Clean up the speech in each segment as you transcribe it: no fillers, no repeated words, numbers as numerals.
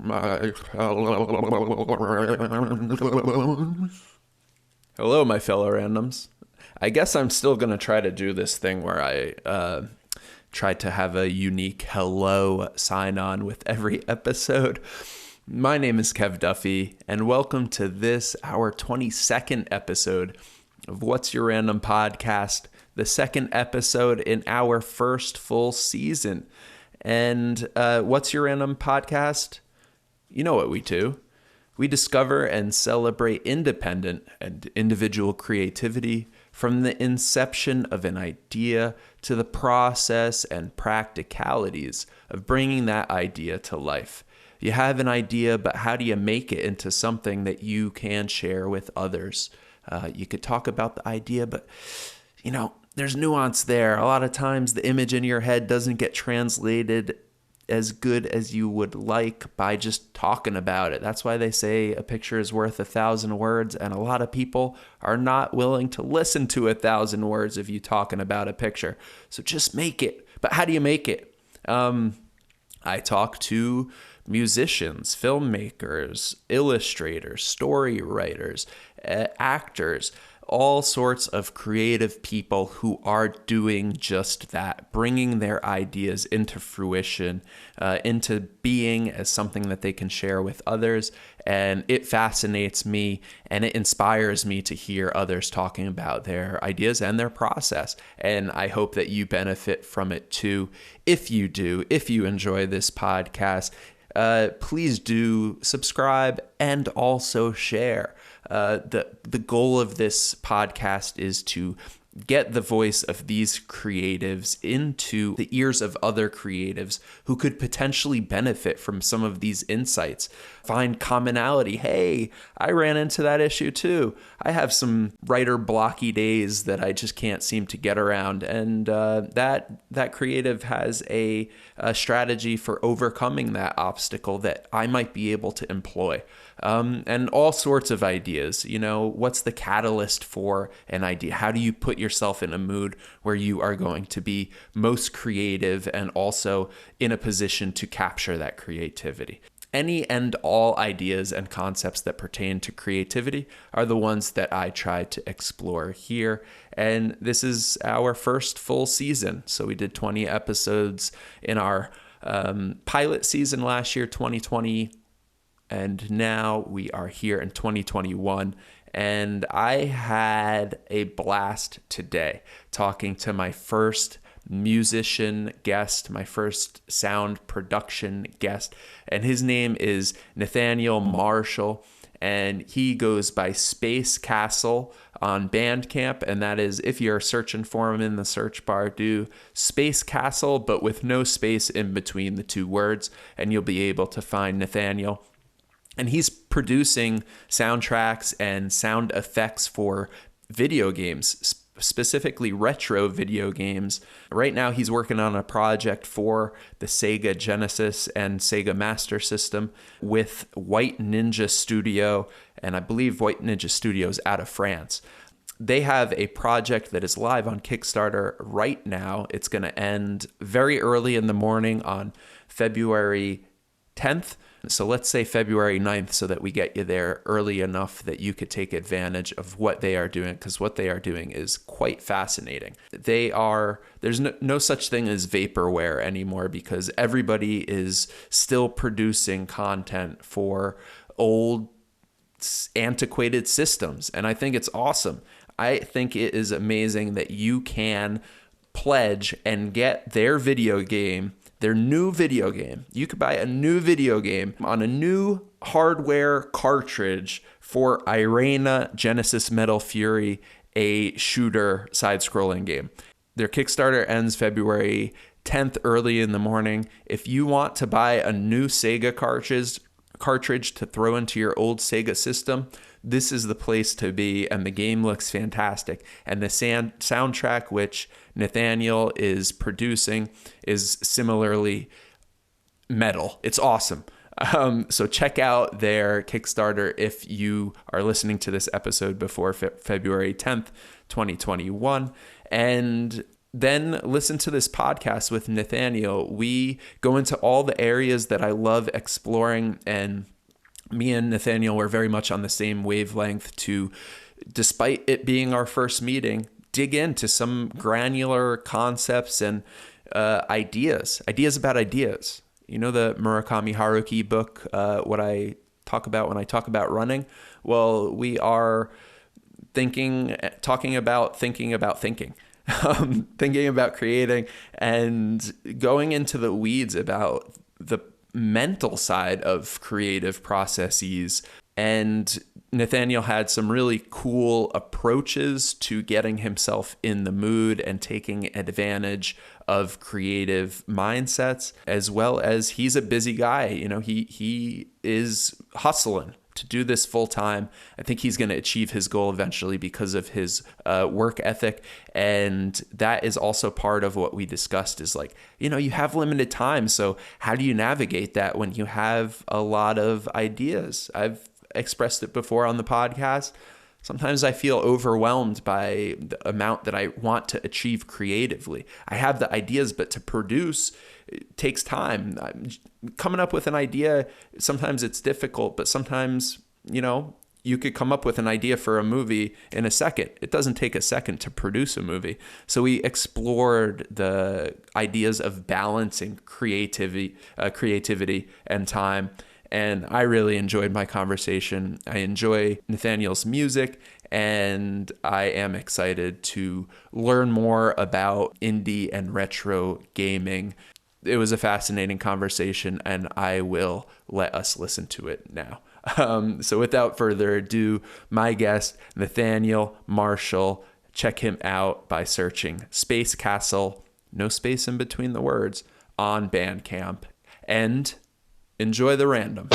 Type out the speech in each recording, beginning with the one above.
Hello, my fellow randoms. I guess I'm still going to try to do this thing where I try to have a unique hello sign on with every episode. My name is Kev Duffy, and welcome to this, our 22nd episode of What's Your Random Podcast, the second episode in our first full season. And What's Your Random Podcast? You know what we do. We discover and celebrate independent and individual creativity from the inception of an idea to the process and practicalities of bringing that idea to life. You have an idea, but how do you make it into something that you can share with others? You could talk about the idea, but there's nuance there. A lot of times the image in your head doesn't get translated as good as you would like by just talking about it. That's why they say a picture is worth 1,000 words, and a lot of people are not willing to listen to 1,000 words of you talking about a picture. So just make it. But how do you make it? I talk to musicians, filmmakers, illustrators, story writers, actors, all sorts of creative people who are doing just that, bringing their ideas into fruition, into being as something that they can share with others. And it fascinates me and it inspires me to hear others talking about their ideas and their process. And I hope that you benefit from it too. If you do, if you enjoy this podcast, please do subscribe and also share. The goal of this podcast is to get the voice of these creatives into the ears of other creatives who could potentially benefit from some of these insights. Find commonality. Hey, I ran into that issue too. I have some writer blocky days that I just can't seem to get around. And that creative has a strategy for overcoming that obstacle that I might be able to employ. And all sorts of ideas. What's the catalyst for an idea? How do you put yourself in a mood where you are going to be most creative and also in a position to capture that creativity? Any and all ideas and concepts that pertain to creativity are the ones that I try to explore here. And this is our first full season. So we did 20 episodes in our pilot season last year, 2020. And now we are here in 2021. And I had a blast today talking to my first musician guest, my first sound production guest. And his name is Nathaniel Marshall. And he goes by SpaceCastle on Bandcamp. And that is, if you're searching for him in the search bar, do SpaceCastle, but with no space in between the two words. And you'll be able to find Nathaniel. And he's producing soundtracks and sound effects for video games, specifically retro video games. Right now, he's working on a project for the Sega Genesis and Sega Master System with White Ninja Studio. And I believe White Ninja Studio is out of France. They have a project that is live on Kickstarter right now. It's going to end very early in the morning on February 10th. So let's say February 9th so that we get you there early enough that you could take advantage of what they are doing, because what they are doing is quite fascinating. There's no such thing as vaporware anymore, because everybody is still producing content for old, antiquated systems. And I think it's awesome. I think it is amazing that you can pledge and get their new video game. You could buy a new video game on a new hardware cartridge for Irena Genesis Metal Fury, a shooter side-scrolling game. Their Kickstarter ends February 10th early in the morning. If you want to buy a new Sega cartridge to throw into your old Sega system, this is the place to be, and the game looks fantastic. And the soundtrack, which Nathaniel is producing, is similarly metal. It's awesome. So check out their Kickstarter if you are listening to this episode before February 10th, 2021. And then listen to this podcast with Nathaniel. We go into all the areas that I love exploring, and me and Nathaniel were very much on the same wavelength to, despite it being our first meeting, dig into some granular concepts and ideas about ideas. You know the Murakami Haruki book, what I talk about when I talk about running? Well, we are talking about thinking, thinking about creating, and going into the weeds about the mental side of creative processes. And Nathaniel had some really cool approaches to getting himself in the mood and taking advantage of creative mindsets, as well as he's a busy guy. You know, he is hustling to do this full time. I think he's going to achieve his goal eventually because of his work ethic. And that is also part of what we discussed is like, you know, you have limited time. So how do you navigate that when you have a lot of ideas? I've expressed it before on the podcast. Sometimes I feel overwhelmed by the amount that I want to achieve creatively. I have the ideas, but to produce it takes time. Coming up with an idea, sometimes it's difficult, but sometimes, you know, you could come up with an idea for a movie in a second. It doesn't take a second to produce a movie. So we explored the ideas of balancing creativity and time. And I really enjoyed my conversation. I enjoy Nathaniel's music, and I am excited to learn more about indie and retro gaming. It was a fascinating conversation, and I will let us listen to it now. So without further ado, my guest, Nathaniel Marshall. Check him out by searching SpaceCastle, no space in between the words, on Bandcamp. And enjoy the random.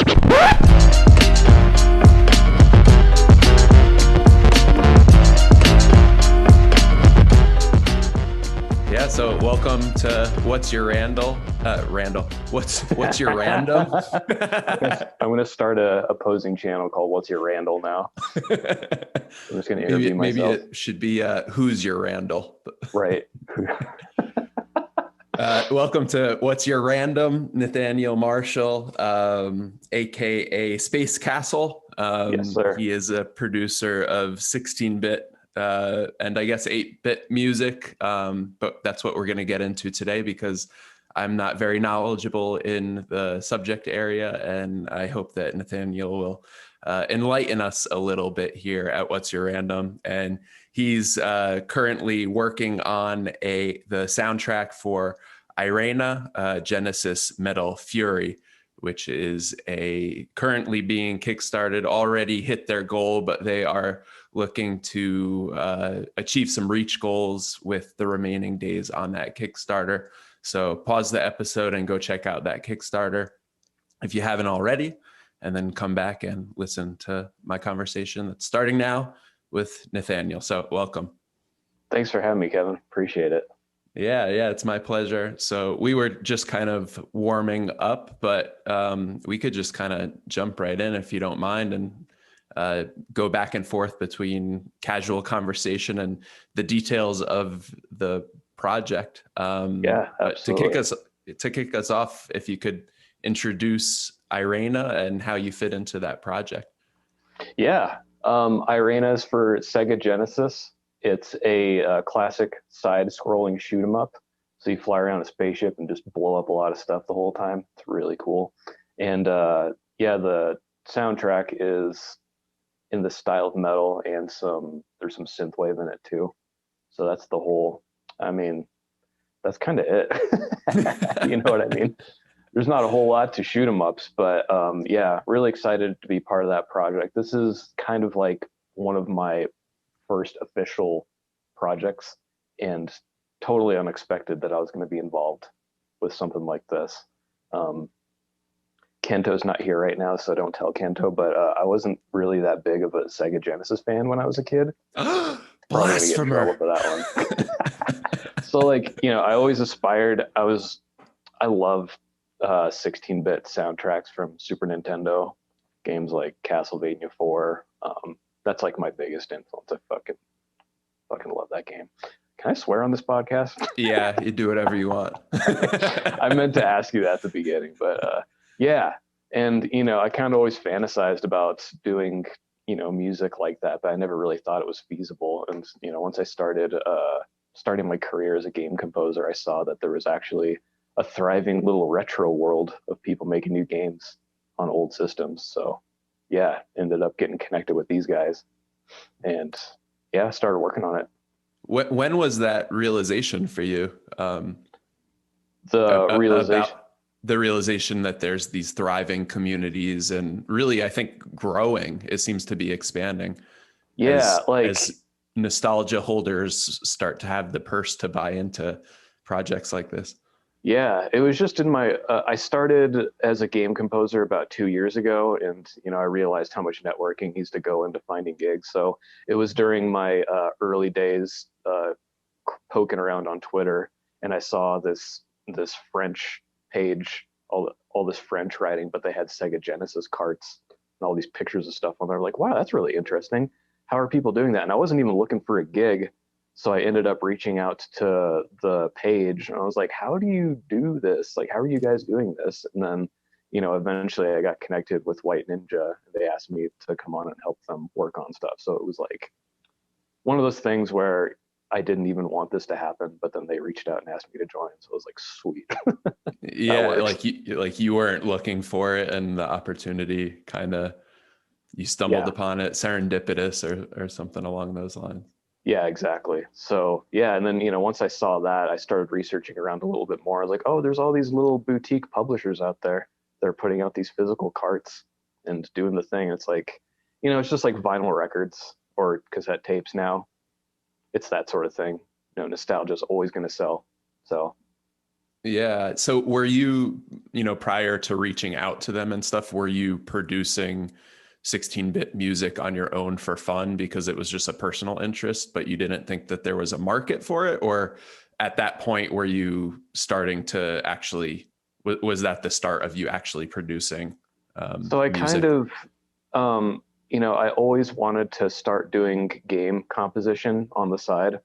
Yeah, so welcome to What's Your Randall? Randall, what's your random? I'm going to start a opposing channel called What's Your Randall now. I'm just going to interview myself. Maybe it should be Who's Your Randall? Right. Welcome to What's Your Random, Nathaniel Marshall, aka SpaceCastle. Yes, sir. He is a producer of 16-bit and I guess 8-bit music, but that's what we're going to get into today because I'm not very knowledgeable in the subject area, and I hope that Nathaniel will enlighten us a little bit here at What's Your Random. And he's currently working on the soundtrack for Irena, Genesis Metal Fury, which is currently being kickstarted, already hit their goal, but they are looking to achieve some reach goals with the remaining days on that Kickstarter. So pause the episode and go check out that Kickstarter if you haven't already, and then come back and listen to my conversation that's starting now with Nathaniel. So welcome. Thanks for having me, Kevin. Appreciate it. Yeah, it's my pleasure. So we were just kind of warming up, but we could just kind of jump right in if you don't mind, and go back and forth between casual conversation and the details of the project. Yeah, absolutely. To kick us off, if you could introduce Irena and how you fit into that project. Yeah, Irena is for Sega Genesis. It's a classic side-scrolling shoot 'em up. So you fly around a spaceship and just blow up a lot of stuff the whole time. It's really cool. And the soundtrack is in the style of metal, and there's some synthwave in it too. So that's the whole. I mean, that's kind of it. You know what I mean? There's not a whole lot to shoot 'em ups, but really excited to be part of that project. This is kind of like one of my first official projects, and totally unexpected that I was going to be involved with something like this. Kento's not here right now, so don't tell Kento, but I wasn't really that big of a Sega Genesis fan when I was a kid. Probably gonna get in trouble for that one. So I always aspired. I love 16-bit soundtracks from Super Nintendo games like Castlevania 4. That's like my biggest influence. I fucking love that game. Can I swear on this podcast? Yeah, you do whatever you want. I meant to ask you that at the beginning, but yeah. And, I kind of always fantasized about doing, music like that, but I never really thought it was feasible. And, once I starting my career as a game composer, I saw that there was actually a thriving little retro world of people making new games on old systems. So yeah, ended up getting connected with these guys and yeah, started working on it. When was that realization for you? The realization, About the realization that there's these thriving communities and really, I think, growing. It seems to be expanding yeah, as nostalgia holders start to have the purse to buy into projects like this. yeah, it was just in my, I started as a game composer about 2 years ago, and, I realized how much networking needs to go into finding gigs. So it was during my early days poking around on Twitter, and I saw this French page, all this French writing, but they had Sega Genesis carts and all these pictures of stuff on there. Like, wow, that's really interesting. How are people doing that? And I wasn't even looking for a gig. So I ended up reaching out to the page and I was like, how do you do this? Like, how are you guys doing this? And then, eventually I got connected with White Ninja. They asked me to come on and help them work on stuff. So it was like one of those things where I didn't even want this to happen, but then they reached out and asked me to join. So I was like, sweet. Yeah, like you weren't looking for it and the opportunity kind of you stumbled upon it, serendipitous or something along those lines. Yeah, exactly. So yeah, and then once I saw that, I started researching around a little bit more. I was like, oh, there's all these little boutique publishers out there. They're putting out these physical carts and doing the thing. It's like, it's just like vinyl records or cassette tapes now. It's that sort of thing. Nostalgia is always going to sell. So yeah. So were you, prior to reaching out to them and stuff, were you producing 16-bit music on your own for fun because it was just a personal interest, but you didn't think that there was a market for it? Or at that point, were you starting to actually, was that the start of you actually producing so I music? kind of, I always wanted to start doing game composition on the side,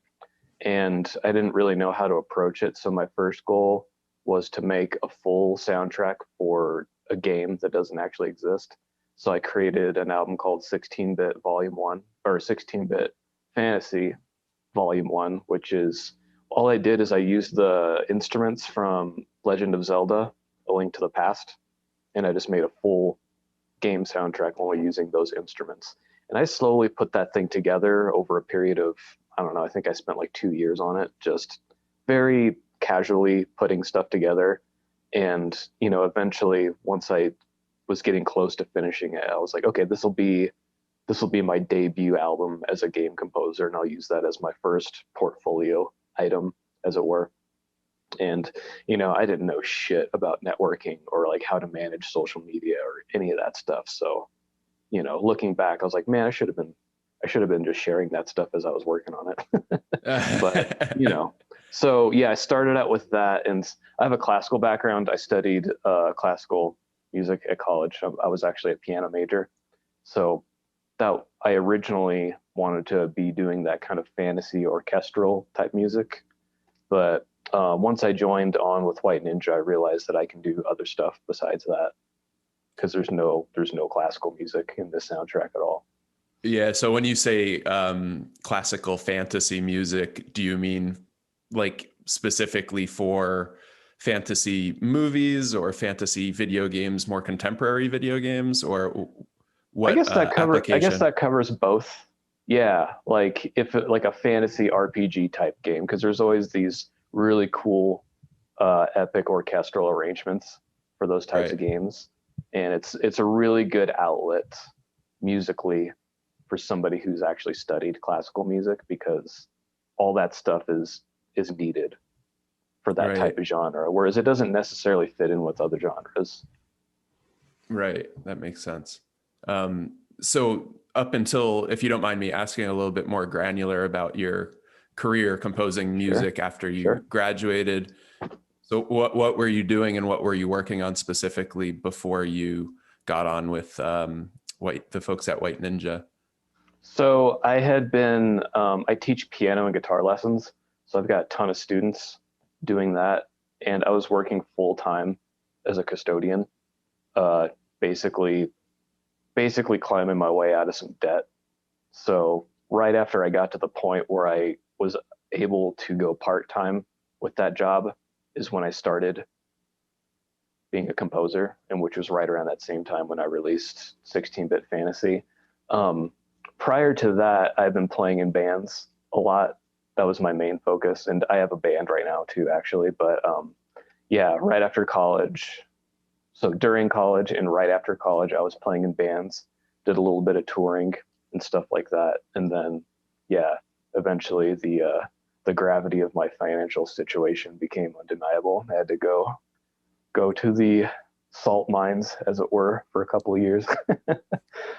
and I didn't really know how to approach it. So my first goal was to make a full soundtrack for a game that doesn't actually exist. So I created an album called 16-Bit Volume 1 or 16-Bit Fantasy Volume 1, which is all I did is I used the instruments from Legend of Zelda, A Link to the Past, and I just made a full game soundtrack only using those instruments. And I slowly put that thing together over a period of, I don't know, I think I spent like 2 years on it, just very casually putting stuff together. And, eventually once I was getting close to finishing it, I was like, okay, this will be my debut album as a game composer, and I'll use that as my first portfolio item, as it were. And I didn't know shit about networking or like how to manage social media or any of that stuff. So looking back, I was like, man, I should have been just sharing that stuff as I was working on it. But so yeah, I started out with that, and I have a classical background. I studied classical music at college. I was actually a piano major, so that I originally wanted to be doing that kind of fantasy orchestral type music. But once I joined on with White Ninja, I realized that I can do other stuff besides that, because there's no classical music in this soundtrack at all. Yeah. So when you say classical fantasy music, do you mean like specifically for fantasy movies or fantasy video games, more contemporary video games, or what application? I guess that covers both. Yeah, like if like a fantasy RPG type game, because there's always these really cool epic orchestral arrangements for those types of games, and it's a really good outlet musically for somebody who's actually studied classical music, because all that stuff is needed for that type of genre, whereas it doesn't necessarily fit in with other genres. Right. That makes sense. So up until, if you don't mind me asking a little bit more granular about your career composing music after you graduated. So what were you doing and what were you working on specifically before you got on with the folks at White Ninja? So I had been, I teach piano and guitar lessons. So I've got a ton of students doing that, and I was working full time as a custodian, uh, basically basically climbing my way out of some debt. So right after I got to the point where I was able to go part time with that job is when I started being a composer, and which was right around that same time when I released 16-bit Fantasy. Um, Prior to that, I've been playing in bands a lot. That was my main focus, and I have a band right now too, actually. But yeah, right after college, so during college and right after college, I was playing in bands, did a little bit of touring and stuff like that, and then yeah, eventually the gravity of my financial situation became undeniable. I had to go to the salt mines, as it were, for a couple of years.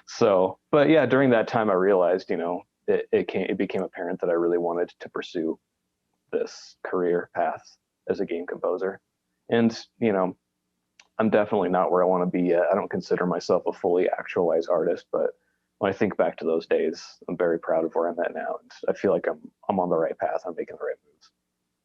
So, but yeah, during that time, I realized, it became apparent that I really wanted to pursue this career path as a game composer. And, I'm definitely not where I want to be yet. I don't consider myself a fully actualized artist, but when I think back to those days, I'm very proud of where I'm at now. And I feel like I'm on the right path. I'm making the right moves.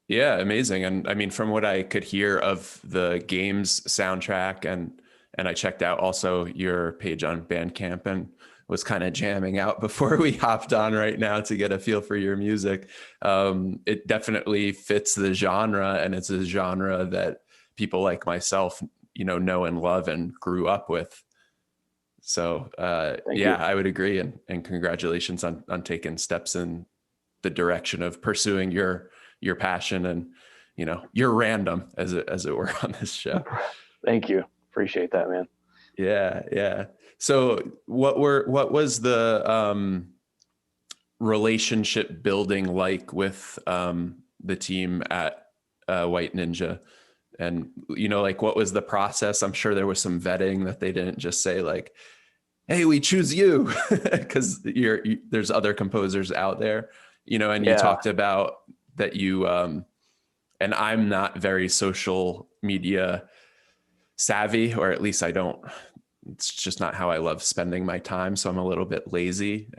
Yeah, amazing. And I mean, from what I could hear of the game's soundtrack, and I checked out also your page on Bandcamp and was kind of jamming out before we hopped on right now to get a feel for your music. It definitely fits the genre, and it's a genre that people like myself, know and love and grew up with. So Thank yeah, you. I would agree. And congratulations on taking steps in the direction of pursuing your passion, and you're random, as it were, on this show. Thank you. Appreciate that, man. Yeah. So what was the relationship building like with the team at White Ninja? And like, what was the process? I'm sure there was some vetting, that they didn't just say like, hey, we choose you, because there's other composers out there, and you Yeah. talked about that and I'm not very social media savvy, or at least I don't, it's just not how I love spending my time. So I'm a little bit lazy,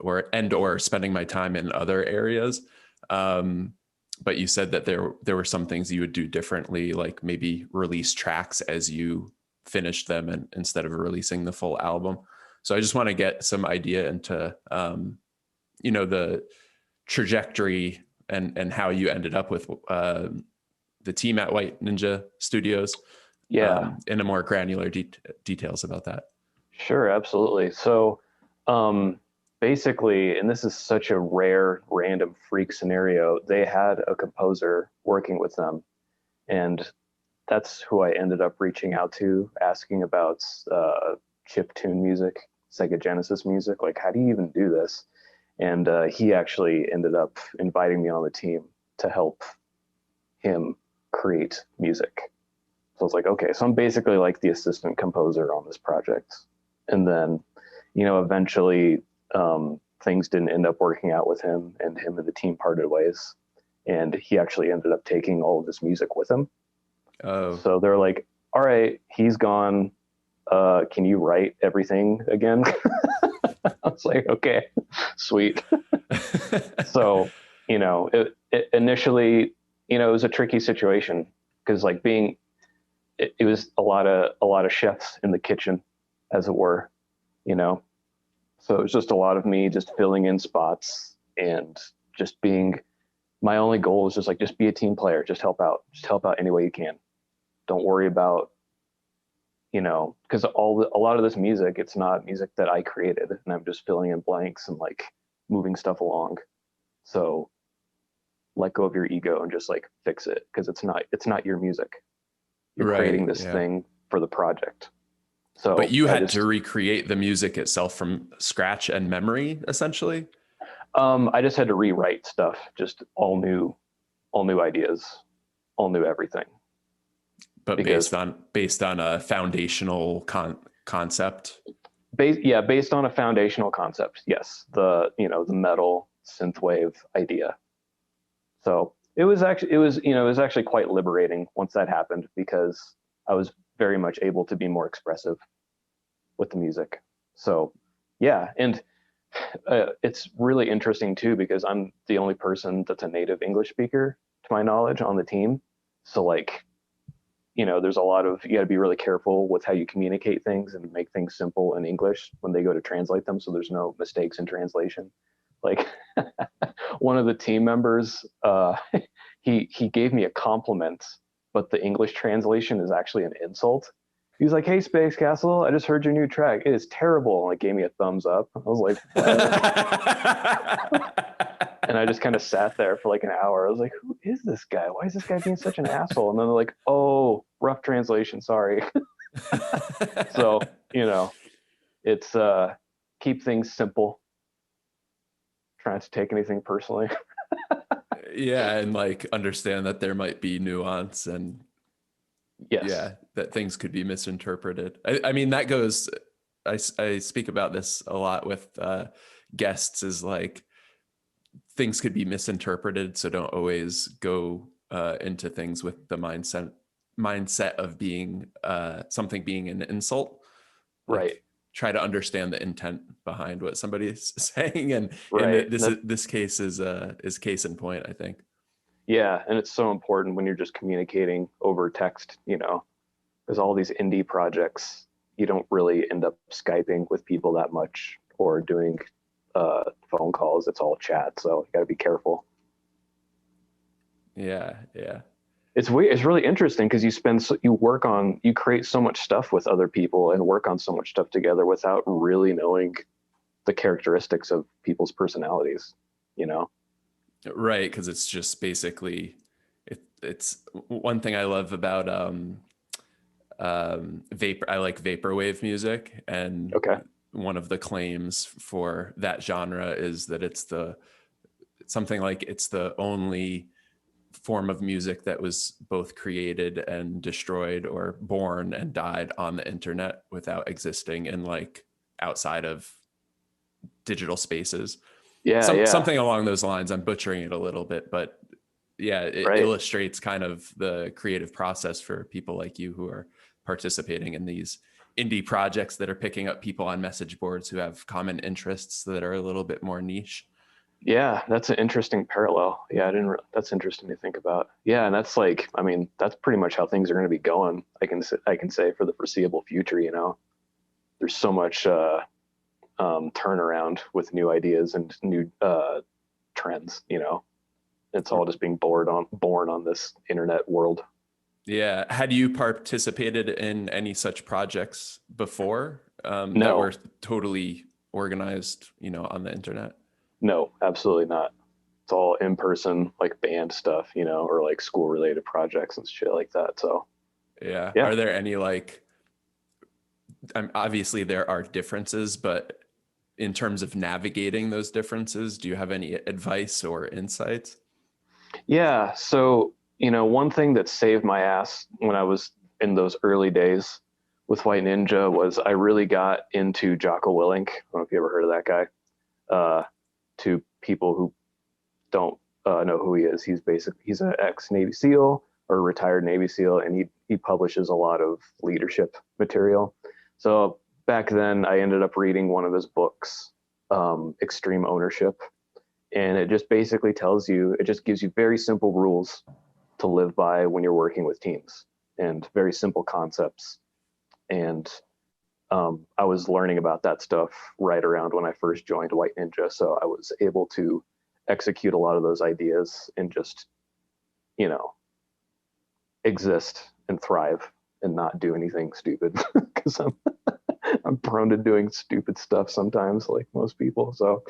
or spending my time in other areas. Um, but you said that there were some things you would do differently, like maybe release tracks as you finished them, and instead of releasing the full album. So I just want to get some idea into the trajectory, and how you ended up with the team at White Ninja Studios, Yeah. in a more granular details about that. Sure, absolutely. So, um, basically, and this is such a rare, random freak scenario, they had a composer working with them, and that's who I ended up reaching out to, asking about chip tune music, Sega Genesis music. Like, how do you even do this? And he actually ended up inviting me on the team to help him create music. So it's like, okay, so I'm basically like the assistant composer on this project. And then, eventually things didn't end up working out with him, and him and the team parted ways. And he actually ended up taking all of this music with him. Oh. So they're like, all right, he's gone. Can you write everything again? I was like, okay, sweet. So, it initially, it was a tricky situation because like it was a lot of chefs in the kitchen, as it were, you know. So it was just a lot of me just filling in spots and just being. My only goal was just be a team player, just help out any way you can. Don't worry about, because a lot of this music, it's not music that I created, and I'm just filling in blanks and like moving stuff along. So let go of your ego and just like fix it, because it's not your music. You're creating Right. this Yeah. thing for the project. But So you I had to just recreate the music itself from scratch and memory, essentially. I just had to rewrite stuff, just all new ideas, all new everything. But Because based on a foundational concept. based on a foundational concept, yes, the metal synthwave idea. So it was actually quite liberating once that happened, because I was very much able to be more expressive with the music. So yeah, and It's really interesting too because I'm the only person that's a native English speaker to my knowledge on the team. So like, there's a lot of, you got to be really careful with how you communicate things and make things simple in English when they go to translate them, so there's no mistakes in translation. Like one of the team members, he gave me a compliment, but the English translation is actually an insult. He was like, "Hey, SpaceCastle, I just heard your new track. It is terrible." And like gave me a thumbs up. I was like, "What?" And I just kind of sat there for like an hour. I was like, "Who is this guy? Why is this guy being such an asshole?" And then they're like, "Oh, rough translation. Sorry." So, it's keep things simple. Try not to take anything personally. Yeah, and like understand that there might be nuance and Yes. yeah, that things could be misinterpreted. I mean, that goes, I speak about this a lot with guests is like things could be misinterpreted. So don't always go into things with the mindset of being something being an insult. Like Right. try to understand the intent behind what somebody is saying. And Right. this case is case in point, I think. Yeah, and it's so important when you're just communicating over text, because all these indie projects, you don't really end up Skyping with people that much or doing phone calls. It's all chat, so you got to be careful. Yeah, yeah. It's weird. It's really interesting because you create so much stuff with other people and work on so much stuff together without really knowing the characteristics of people's personalities, you know? Right, because it's just basically it's one thing I love about vapor. I like vaporwave music, and Okay. one of the claims for that genre is that it's something like it's the only form of music that was both created and destroyed or born and died on the internet without existing in like outside of digital spaces. Yeah, yeah. Something along those lines. I'm butchering it a little bit, but yeah, it Right. illustrates kind of the creative process for people like you who are participating in these indie projects that are picking up people on message boards who have common interests that are a little bit more niche. Yeah, that's an interesting parallel. Yeah, that's interesting to think about. Yeah, and that's like, I mean, that's pretty much how things are going to be going. I can say for the foreseeable future, there's so much turnaround with new ideas and new trends. It's all just being born on this internet world. Yeah. Had you participated in any such projects before that were No, totally organized, on the internet? no, absolutely not. It's all in person, like band stuff, or like school related projects and shit like that. So Yeah. yeah. Are there any like, obviously there are differences, but in terms of navigating those differences, do you have any advice or insights? Yeah. So, one thing that saved my ass when I was in those early days with White Ninja was I really got into Jocko Willink. I don't know if you ever heard of that guy. To people who don't know who he is, he's an ex Navy SEAL or retired Navy SEAL, and he publishes a lot of leadership material. So back then, I ended up reading one of his books, Extreme Ownership, and it just basically it just gives you very simple rules to live by when you're working with teams and very simple concepts. And I was learning about that stuff right around when I first joined White Ninja. So I was able to execute a lot of those ideas and just, you know, exist and thrive and not do anything stupid because I'm prone to doing stupid stuff sometimes, like most people. So,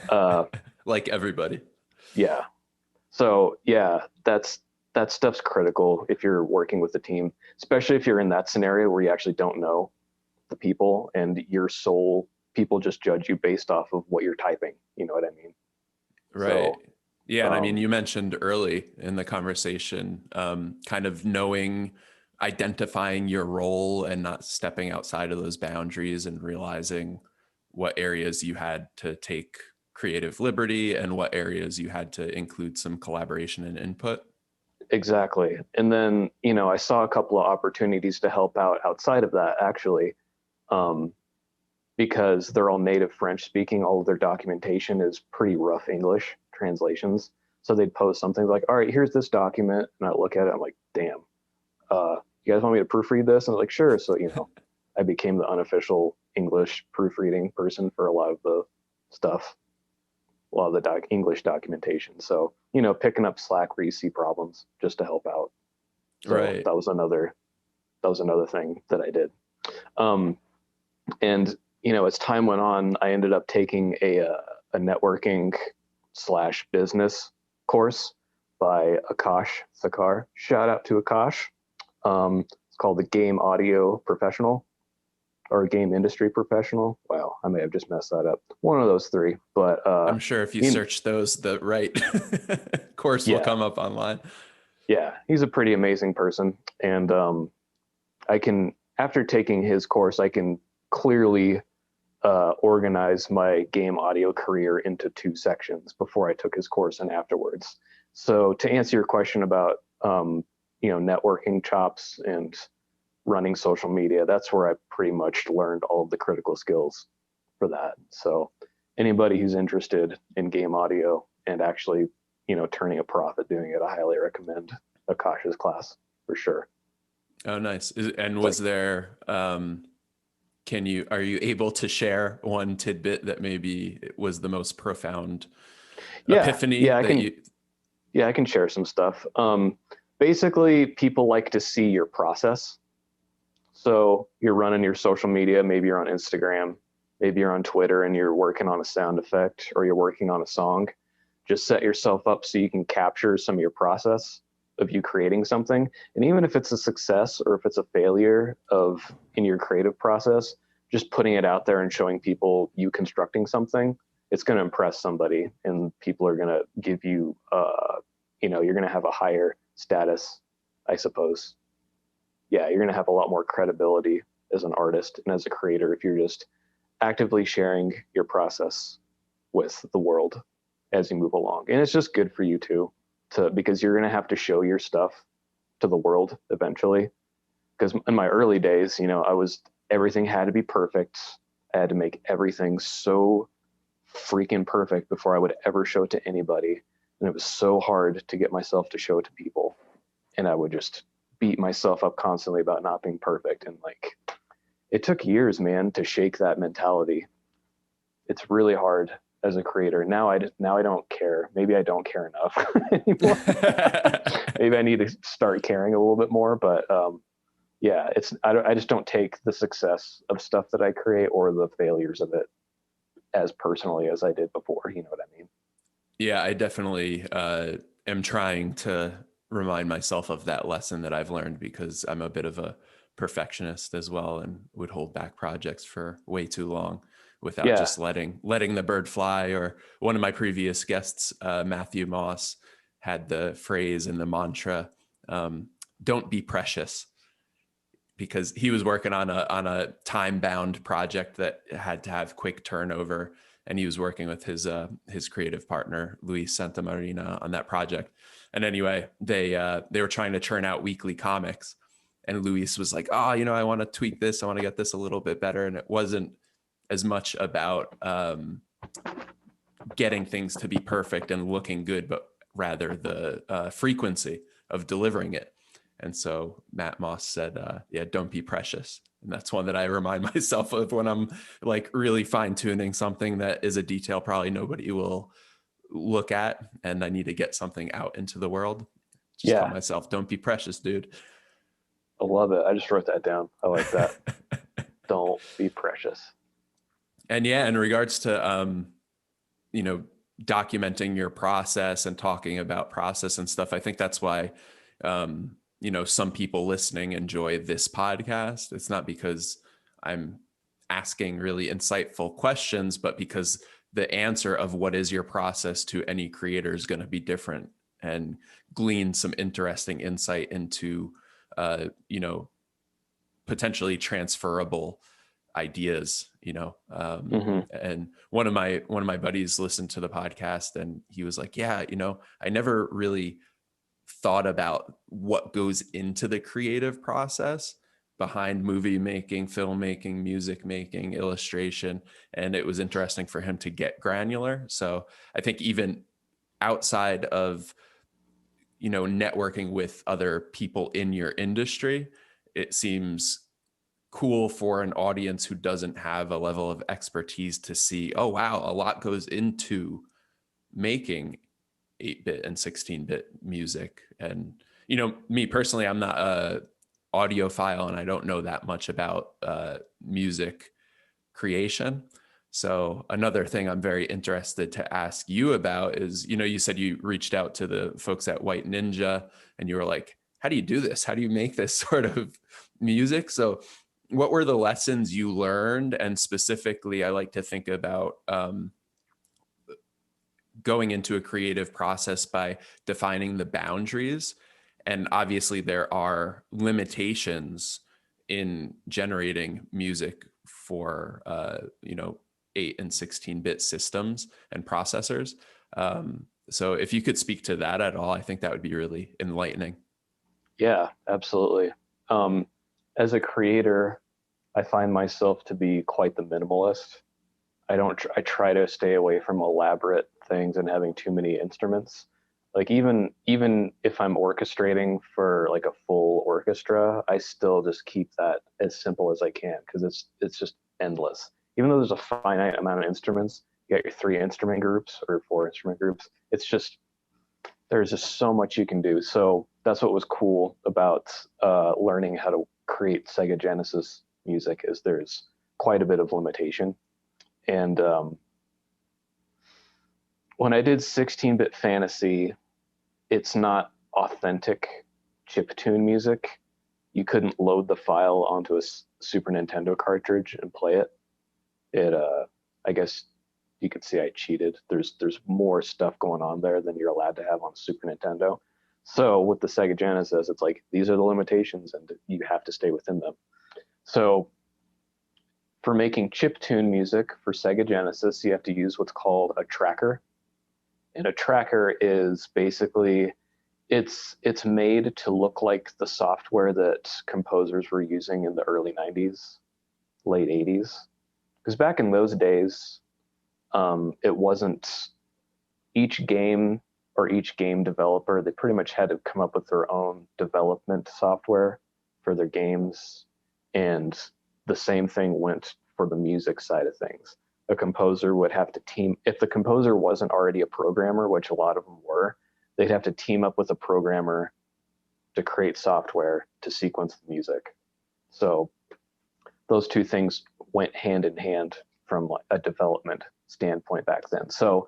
uh, Like everybody. yeah. So yeah, that stuff's critical if you're working with a team, especially if you're in that scenario where you actually don't know the people and people just judge you based off of what you're typing. You know what I mean? Right. So Yeah. And I mean, um, you mentioned early in the conversation, kind of identifying your role and not stepping outside of those boundaries and realizing what areas you had to take creative liberty and what areas you had to include some collaboration and input. exactly. And then, I saw a couple of opportunities to help out outside of that actually. Um, because they're all native French speaking. All of their documentation is pretty rough English translations. So they'd post something like, all right, here's this document. And I look at it, I'm like, damn, you guys want me to proofread this? And I'm like, sure. So, I became the unofficial English proofreading person for a lot of the stuff, a lot of the English documentation. So, picking up slack where you see problems just to help out. So Right. that was another thing that I did. And as time went on, I ended up taking a networking / business course by Akash Sakar. Shout out to Akash. It's called the Game Audio Professional or Game Industry Professional. Wow, I may have just messed that up. One of those three, but I'm sure if you search those, the right course will come up online. Yeah, he's a pretty amazing person, and after taking his course, I can clearly organize my game audio career into 2 sections before I took his course and afterwards. So to answer your question about networking chops and running social media, that's where I pretty much learned all of the critical skills for that. So anybody who's interested in game audio and actually turning a profit doing it, I highly recommend Akash's class for sure. Oh, nice. And was there are you able to share one tidbit that maybe was the most profound epiphany I can share some stuff. Basically, people like to see your process. So you're running your social media, maybe you're on Instagram, maybe you're on Twitter and you're working on a sound effect or you're working on a song. Just set yourself up so you can capture some of your process of you creating something. And even if it's a success or if it's a failure in your creative process, just putting it out there and showing people you constructing something, it's going to impress somebody and people are going to give you, you're going to have a higher status, I suppose. Yeah, you're going to have a lot more credibility as an artist and as a creator if you're just actively sharing your process with the world as you move along. And it's just good for you too, because you're going to have to show your stuff to the world eventually. Because in my early days, everything had to be perfect. I had to make everything so freaking perfect before I would ever show it to anybody. And it was so hard to get myself to show it to people. And I would just beat myself up constantly about not being perfect. And it took years, man, to shake that mentality. It's really hard as a creator. Now I don't care. Maybe I don't care enough anymore. Maybe I need to start caring a little bit more, but I just don't take the success of stuff that I create or the failures of it as personally as I did before. You know what I mean? Yeah, I definitely am trying to remind myself of that lesson that I've learned because I'm a bit of a perfectionist as well and would hold back projects for way too long without just letting the bird fly. Or one of my previous guests, Matthew Moss, had the phrase and the mantra, don't be precious, because he was working on a time-bound project that had to have quick turnover. And he was working with his creative partner, Luis Santamarina, on that project. And anyway, they were trying to churn out weekly comics. And Luis was like, I want to tweak this. I want to get this a little bit better. And it wasn't as much about getting things to be perfect and looking good, but rather the frequency of delivering it. And so Matt Moss said, don't be precious. And that's one that I remind myself of when I'm really fine tuning something that is a detail probably nobody will look at. And I need to get something out into the world. Just tell myself, don't be precious, dude. I love it. I just wrote that down. I like that. Don't be precious. And in regards to, documenting your process and talking about process and stuff, I think that's why, some people listening enjoy this podcast. It's not because I'm asking really insightful questions, but because the answer of what is your process to any creator is going to be different and glean some interesting insight into, potentially transferable ideas, and one of my buddies listened to the podcast and he was like, I never really thought about what goes into the creative process, behind movie making, filmmaking, music making, illustration, and it was interesting for him to get granular. So I think even outside of, you know, networking with other people in your industry, it seems cool for an audience who doesn't have a level of expertise to see, oh wow, a lot goes into making 8-bit and 16-bit music. And you know, me personally, I'm not a audiophile and I don't know that much about music creation. So another thing I'm very interested to ask you about is, you know, you said you reached out to the folks at White Ninja and you were like, how do you do this? How do you make this sort of music? So what were the lessons you learned? And specifically, I like to think about going into a creative process by defining the boundaries. And obviously there are limitations in generating music for, you know, 8 and 16-bit systems and processors. So if you could speak to that at all, I think that would be really enlightening. Yeah, absolutely. As a creator, I find myself to be quite the minimalist. I try to stay away from elaborate things and having too many instruments. Like even if I'm orchestrating for like a full orchestra, I still just keep that as simple as I can because it's just endless. Even though there's a finite amount of instruments, you got your 3 instrument groups or 4 instrument groups. It's just there's just so much you can do. So that's what was cool about learning how to create Sega Genesis music is there's quite a bit of limitation. And when I did 16-bit fantasy, it's not authentic chiptune music. You couldn't load the file onto a Super Nintendo cartridge and play it. I guess you could say I cheated. There's more stuff going on there than you're allowed to have on Super Nintendo. So with the Sega Genesis, it's like these are the limitations, and you have to stay within them. So for making chiptune music for Sega Genesis, you have to use what's called a tracker. And a tracker is basically it's made to look like the software that composers were using in the early 90s, late 80s. Because back in those days, it wasn't each game or each game developer, they pretty much had to come up with their own development software for their games. And the same thing went for the music side of things. A composer would have to team, if the composer wasn't already a programmer, which a lot of them were, they'd have to team up with a programmer to create software to sequence the music. So those two things went hand in hand from a development standpoint back then. So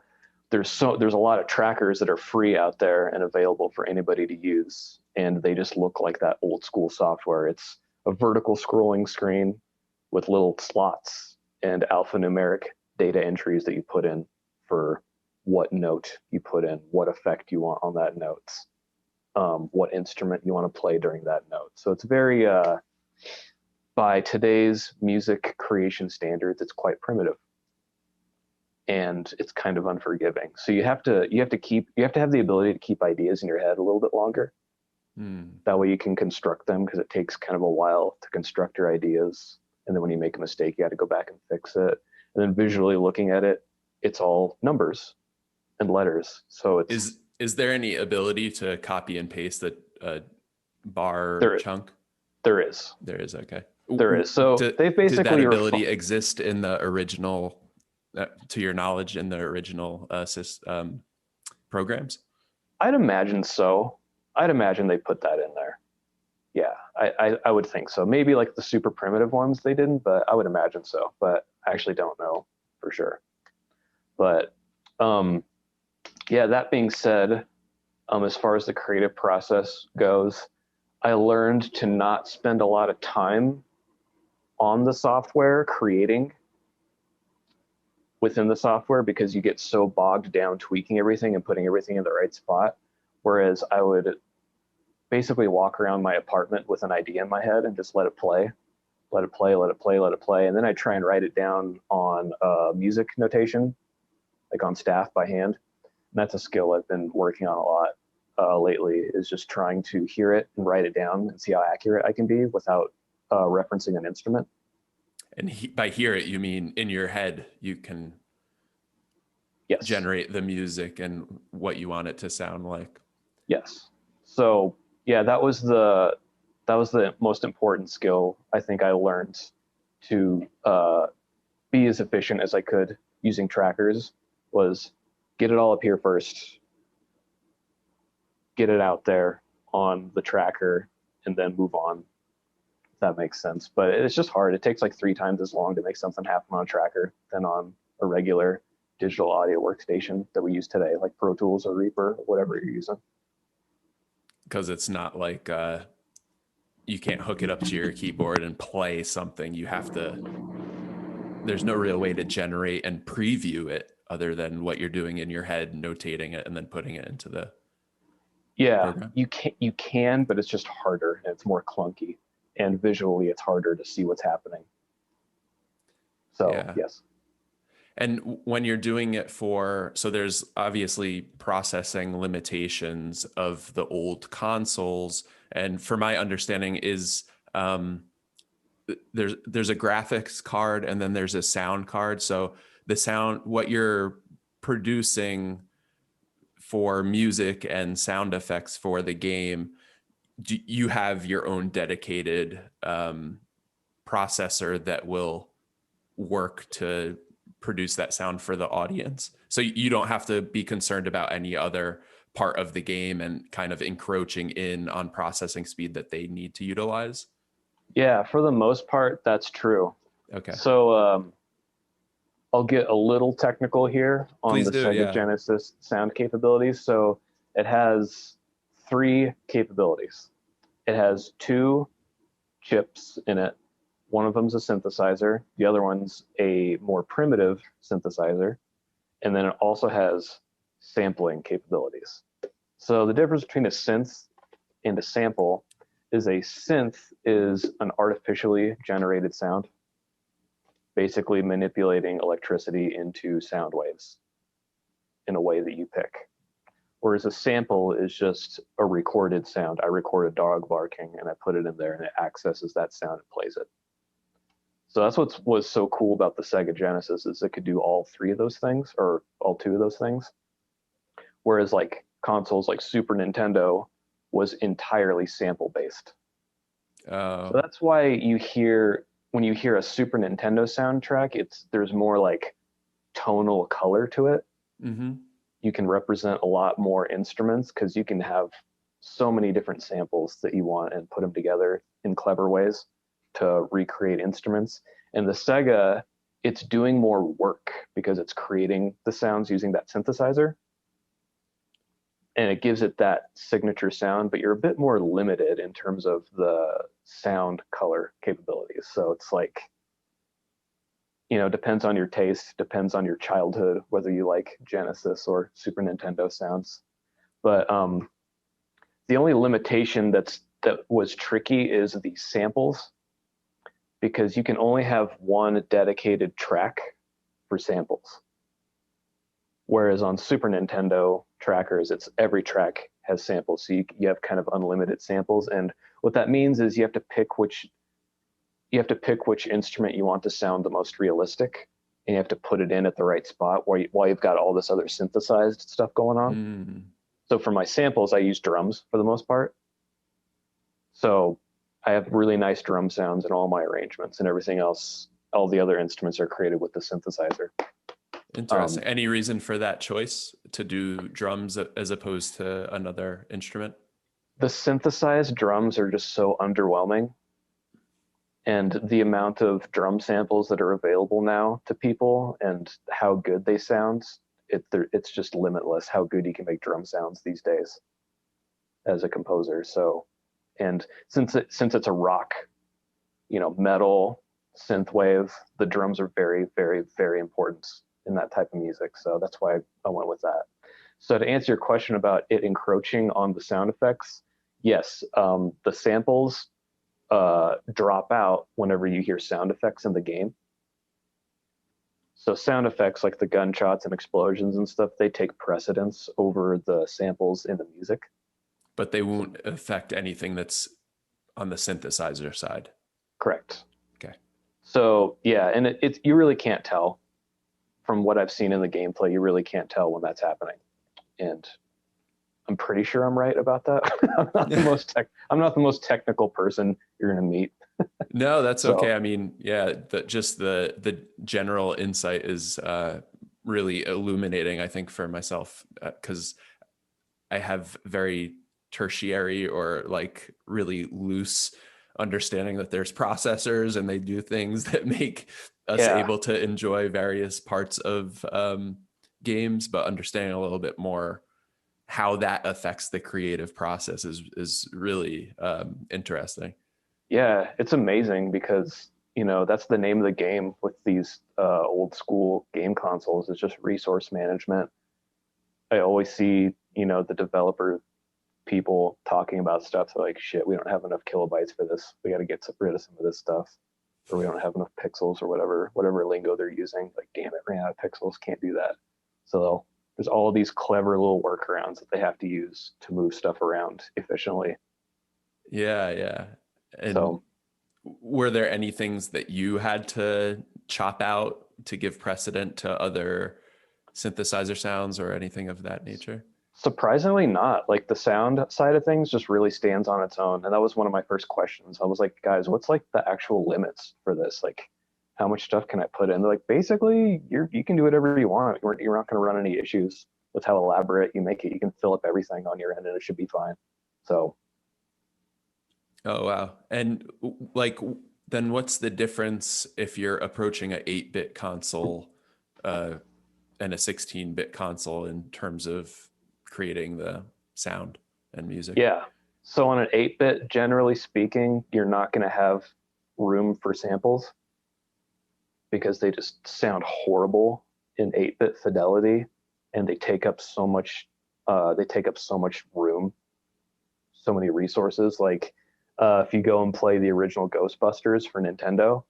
there's a lot of trackers that are free out there and available for anybody to use, and they just look like that old school software. It's a vertical scrolling screen with little slots and alphanumeric data entries that you put in for what note you put in, what effect you want on that note, what instrument you want to play during that note. So it's very, by today's music creation standards, it's quite primitive, and it's kind of unforgiving. So you have to have the ability to keep ideas in your head a little bit longer. That way you can construct them, because it takes kind of a while to construct your ideas. And then when you make a mistake, you got to go back and fix it. And then visually looking at it, it's all numbers and letters. So it's is there any ability to copy and paste the bar chunk? There is. There is. Okay. There is. So they basically did that ability exist in the original, to your knowledge, in the original programs? I'd imagine so. I'd imagine they put that in there. Yeah, I would think so. Maybe like the super primitive ones they didn't, but I would imagine so. But I actually don't know for sure. But yeah, that being said, as far as the creative process goes, I learned to not spend a lot of time on the software creating within the software, because you get so bogged down tweaking everything and putting everything in the right spot. Whereas I would basically walk around my apartment with an idea in my head and just let it play, let it play, let it play, let it play. And then I try and write it down on music notation, like on staff by hand. And that's a skill I've been working on a lot lately, is just trying to hear it and write it down and see how accurate I can be without referencing an instrument. And by hear it, you mean in your head, you can Yes. generate the music and what you want it to sound like. Yes. So yeah, that was the most important skill I think I learned to be as efficient as I could using trackers, was get it all up here first, get it out there on the tracker, and then move on. If that makes sense. But it's just hard. It takes like 3 times as long to make something happen on a tracker than on a regular digital audio workstation that we use today, like Pro Tools or Reaper, or whatever you're using. Because it's not like you can't hook it up to your keyboard and play something. You have to, there's no real way to generate and preview it other than what you're doing in your head, notating it and then putting it into the program. You can, but it's just harder and it's more clunky, and visually it's harder to see what's happening. So Yeah. yes. And when you're doing it so there's obviously processing limitations of the old consoles. And for my understanding is there's a graphics card and then there's a sound card. So the sound, what you're producing for music and sound effects for the game, you have your own dedicated processor that will work to produce that sound for the audience. So you don't have to be concerned about any other part of the game and kind of encroaching in on processing speed that they need to utilize. Yeah, for the most part, that's true. Okay. So I'll get a little technical here on Please the do, Sega yeah. Genesis sound capabilities. So it has 3 capabilities. It has 2 chips in it. One of them's a synthesizer. The other one's a more primitive synthesizer. And then it also has sampling capabilities. So the difference between a synth and a sample is a synth is an artificially generated sound, basically manipulating electricity into sound waves in a way that you pick. Whereas a sample is just a recorded sound. I record a dog barking and I put it in there and it accesses that sound and plays it. So that's what was so cool about the Sega Genesis, is it could do all 3 of those things, or all 2 of those things. Whereas like consoles like Super Nintendo was entirely sample based. So that's why when you hear a Super Nintendo soundtrack, there's more like tonal color to it. Mm-hmm. You can represent a lot more instruments because you can have so many different samples that you want and put them together in clever ways to recreate instruments. And the Sega, it's doing more work because it's creating the sounds using that synthesizer. And it gives it that signature sound, but you're a bit more limited in terms of the sound color capabilities. So it's like, depends on your taste, depends on your childhood, whether you like Genesis or Super Nintendo sounds. But the only limitation that was tricky is the samples, because you can only have one dedicated track for samples. Whereas on Super Nintendo trackers, it's every track has samples. So you have kind of unlimited samples. And what that means is you have to pick which instrument you want to sound the most realistic, and you have to put it in at the right spot while you've got all this other synthesized stuff going on. Mm. So for my samples, I use drums for the most part. So I have really nice drum sounds in all my arrangements, and everything else, all the other instruments are created with the synthesizer. Interesting. Any reason for that choice to do drums as opposed to another instrument? The synthesized drums are just so underwhelming. And the amount of drum samples that are available now to people and how good they sound, it's just limitless how good you can make drum sounds these days as a composer. So, and since it's a rock, metal synth wave, the drums are very, very, very important in that type of music. So that's why I went with that. So to answer your question about it encroaching on the sound effects, yes, the samples drop out whenever you hear sound effects in the game. So sound effects like the gunshots and explosions and stuff, they take precedence over the samples in the music. But they won't affect anything that's on the synthesizer side. Correct. Okay. So yeah, and it's you really can't tell from what I've seen in the gameplay. You really can't tell when that's happening, and I'm pretty sure I'm right about that. I'm not the most technical person you're gonna meet. No, that's okay. So I mean, yeah, the general insight is really illuminating, I think, for myself, because I have very tertiary or like really loose understanding that there's processors and they do things that make us yeah, able to enjoy various parts of games, but understanding a little bit more how that affects the creative process is really interesting. yeah, it's amazing because that's the name of the game with these old school game consoles is just resource management. I always see the developer people talking about stuff like, shit, we don't have enough kilobytes for this. We got to get rid of some of this stuff, or we don't have enough pixels or whatever lingo they're using. Like, damn it, ran out of pixels, can't do that. So there's all of these clever little workarounds that they have to use to move stuff around efficiently. Yeah. And So were there any things that you had to chop out to give precedent to other synthesizer sounds or anything of that nature? surprisingly not. Like the sound side of things just really stands on its own. And that was one of my first questions. I was like, guys, what's like the actual limits for this? Like, how much stuff can I put in? They're like, basically, you can do whatever you want. You're not going to run any issues with how elaborate you make it. You can fill up everything on your end and it should be fine. So Oh, wow. And like, then what's the difference if you're approaching a 8-bit console uh, and a 16-bit console in terms of creating the sound and music? yeah. So on an 8-bit, generally speaking, you're not going to have room for samples because they just sound horrible in 8-bit fidelity, and they take up so much. They take up so much room, so many resources. Like if you go and play the original Ghostbusters for Nintendo,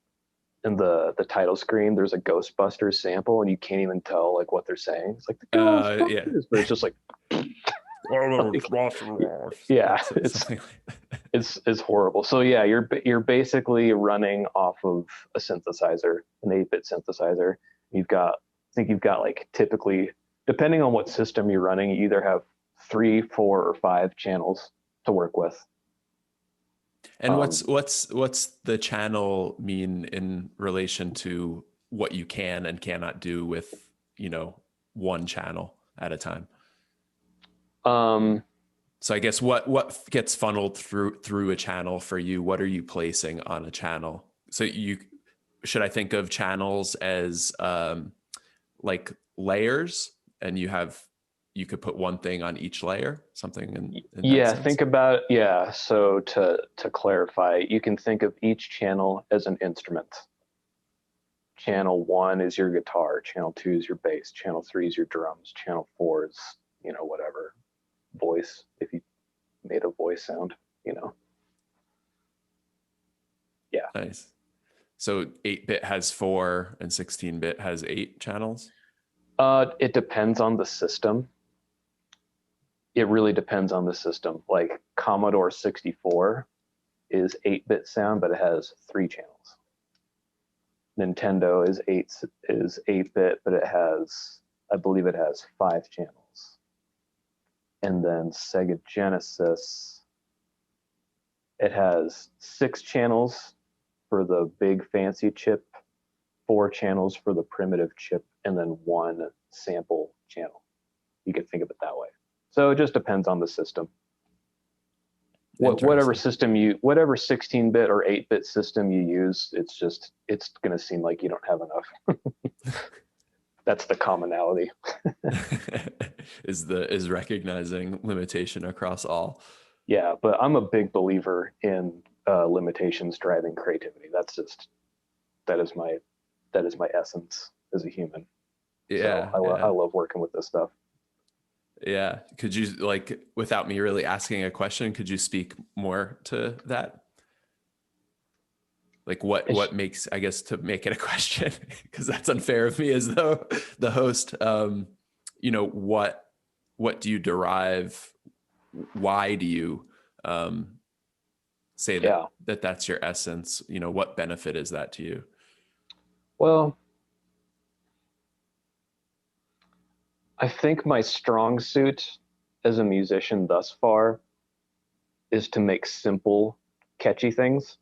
in the title screen, there's a Ghostbusters sample, and you can't even tell like what they're saying. It's like the Yeah. Ghostbusters, but it's just like, like yeah, Something like that. it's horrible. So yeah, you're basically running off of a synthesizer, an 8-bit synthesizer. I think you've got like typically, depending on what system you're running, you either have 3, 4, or 5 channels to work with. And what's the channel mean in relation to what you can and cannot do with, one channel at a time? Um, So I guess what gets funneled through a channel for you? What are you placing on a channel? So should I think of channels as like layers, and you could put one thing on each layer, something in that yeah, sense? think about yeah. So to clarify, you can think of each channel as an instrument. Channel 1 is your guitar, channel 2 is your bass, channel 3 is your drums, channel 4 is, whatever, voice, if you made a voice sound, you know. Yeah. Nice. So 8-bit has 4 and 16-bit has 8 channels. It depends on the system. It really depends on the system. Like Commodore 64 is 8-bit sound, but it has 3 channels. Nintendo is 8-bit, but I believe it has 5 channels. And then Sega Genesis, it has 6 channels for the big fancy chip, 4 channels for the primitive chip, and then 1 sample channel. You could think of it that way. So it just depends on the system. Whatever 16-bit or 8-bit system you use, it's going to seem like you don't have enough. That's the commonality. is recognizing limitation across all. Yeah, but I'm a big believer in limitations driving creativity. That is my essence as a human. So Yeah, I yeah. love working with this stuff. Yeah. Could you, like, without me really asking a question, could you speak more to that? Like what makes, I guess, to make it a question, because that's unfair of me as though the host. What do you derive? Why do you say Yeah. that that's your essence, what benefit is that to you? Well, I think my strong suit as a musician thus far is to make simple, catchy things.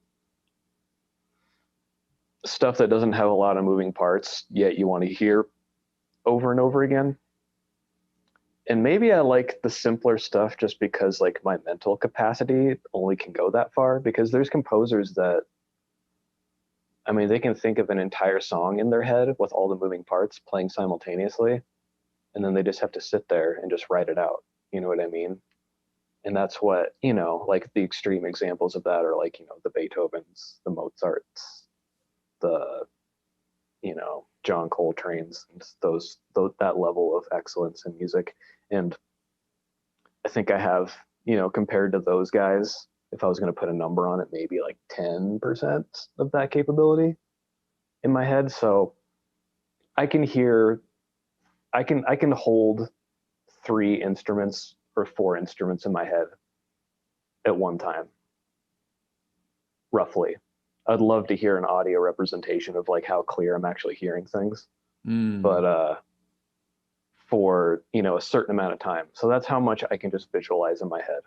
Stuff that doesn't have a lot of moving parts, yet you want to hear over and over again. And maybe I like the simpler stuff just because like my mental capacity only can go that far, because there's composers that, I mean, they can think of an entire song in their head with all the moving parts playing simultaneously, and then they just have to sit there and just write it out. You know what I mean? And that's what, like the extreme examples of that are like, the Beethovens, the Mozarts, the, John Coltrane's, and that level of excellence in music. And I think I have, compared to those guys, if I was going to put a number on it, maybe like 10% of that capability in my head. So I can hold 3 instruments or 4 instruments in my head at one time, roughly. I'd love to hear an audio representation of like how clear I'm actually hearing things. But for a certain amount of time. So that's how much I can just visualize in my head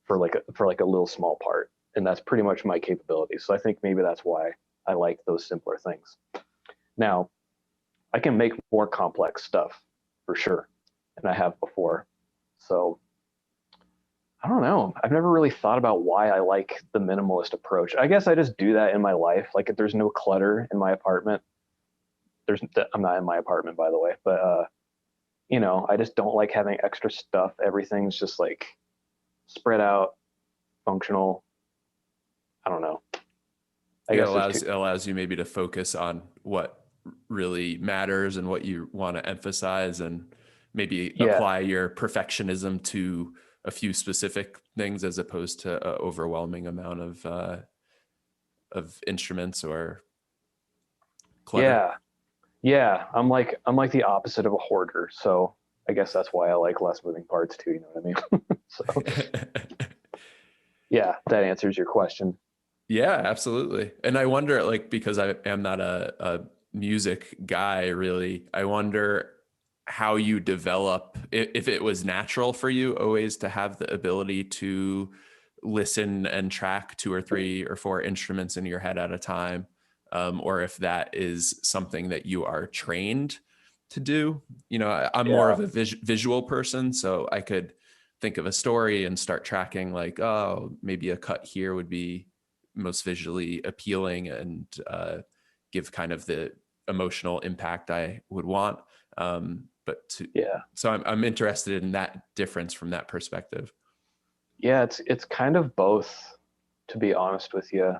for like a little small part. And that's pretty much my capability. So I think maybe that's why I like those simpler things. Now, I can make more complex stuff for sure, and I have before. So I don't know. I've never really thought about why I like the minimalist approach. I guess I just do that in my life. Like if there's no clutter in my apartment, I'm not in my apartment, by the way, but I just don't like having extra stuff. Everything's just like spread out, functional. I don't know. I guess it allows you maybe to focus on what really matters and what you want to emphasize, and maybe apply your perfectionism to a few specific things as opposed to an overwhelming amount of instruments or clutter. Yeah. I'm like the opposite of a hoarder. So I guess that's why I like less moving parts too. You know what I mean? So yeah, that answers your question. Yeah, absolutely. And I wonder, like, because I am not a music guy, really, I wonder how you develop, if it was natural for you always to have the ability to listen and track 2 or 3 or 4 instruments in your head at a time, or if that is something that you are trained to do. I'm more of a visual person, so I could think of a story and start tracking like, oh, maybe a cut here would be most visually appealing and give kind of the emotional impact I would want. So I'm interested in that difference from that perspective. Yeah, it's kind of both, to be honest with you.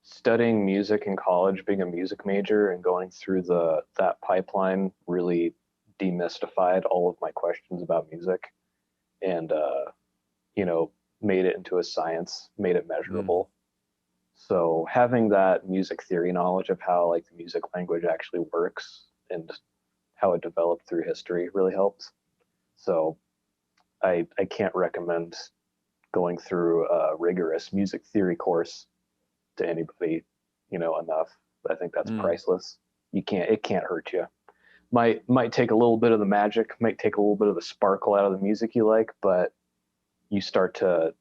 Studying music in college, being a music major and going through that pipeline really demystified all of my questions about music, and made it into a science, made it measurable. So having that music theory knowledge of how like the music language actually works and how it developed through history really helps. So I can't recommend going through a rigorous music theory course to anybody, enough. I think that's priceless. It can't hurt you. Might take a little bit of the magic, might take a little bit of the sparkle out of the music you like, but you start to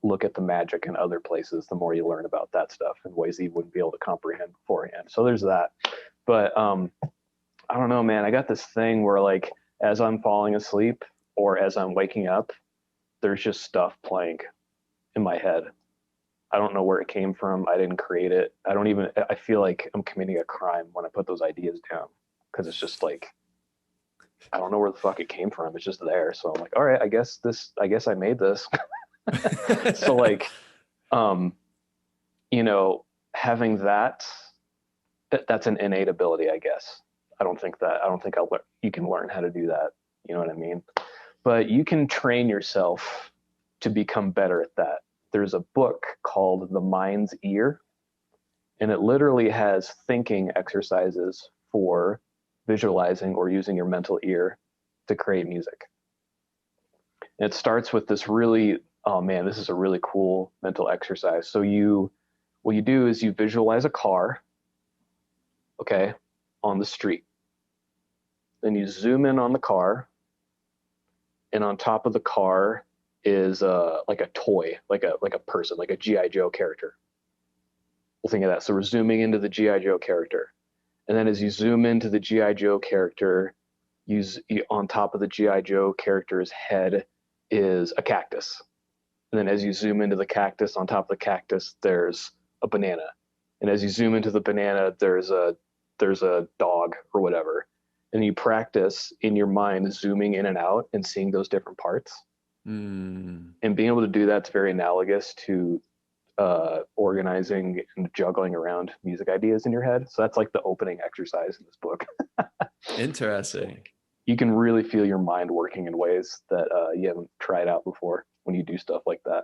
look at the magic in other places the more you learn about that stuff in ways that you wouldn't be able to comprehend beforehand. So there's that. But I don't know, man. I got this thing where like as I'm falling asleep or as I'm waking up, there's just stuff playing in my head. I don't know where it came from. I didn't create it. I feel like I'm committing a crime when I put those ideas down, because it's just like, I don't know where the fuck it came from. It's just there. So I'm like, all right, I guess I made this. So like, having that's an innate ability, I guess. I don't think you can learn how to do that. You know what I mean? But you can train yourself to become better at that. There's a book called The Mind's Ear, and it literally has thinking exercises for visualizing or using your mental ear to create music. And it starts with this really oh man, this is a really cool mental exercise. So what you do is you visualize a car, okay, on the street. Then you zoom in on the car, and on top of the car is like a toy, like a person, like a GI Joe character. We'll think of that. So we're zooming into the GI Joe character, and then as you zoom into the GI Joe character, on top of the GI Joe character's head is a cactus, and then as you zoom into the cactus, on top of the cactus there's a banana, and as you zoom into the banana there's a dog or whatever, and you practice in your mind zooming in and out and seeing those different parts. And being able to do that's very analogous to organizing and juggling around music ideas in your head. So that's like the opening exercise in this book. Interesting. You can really feel your mind working in ways that you haven't tried out before when you do stuff like that.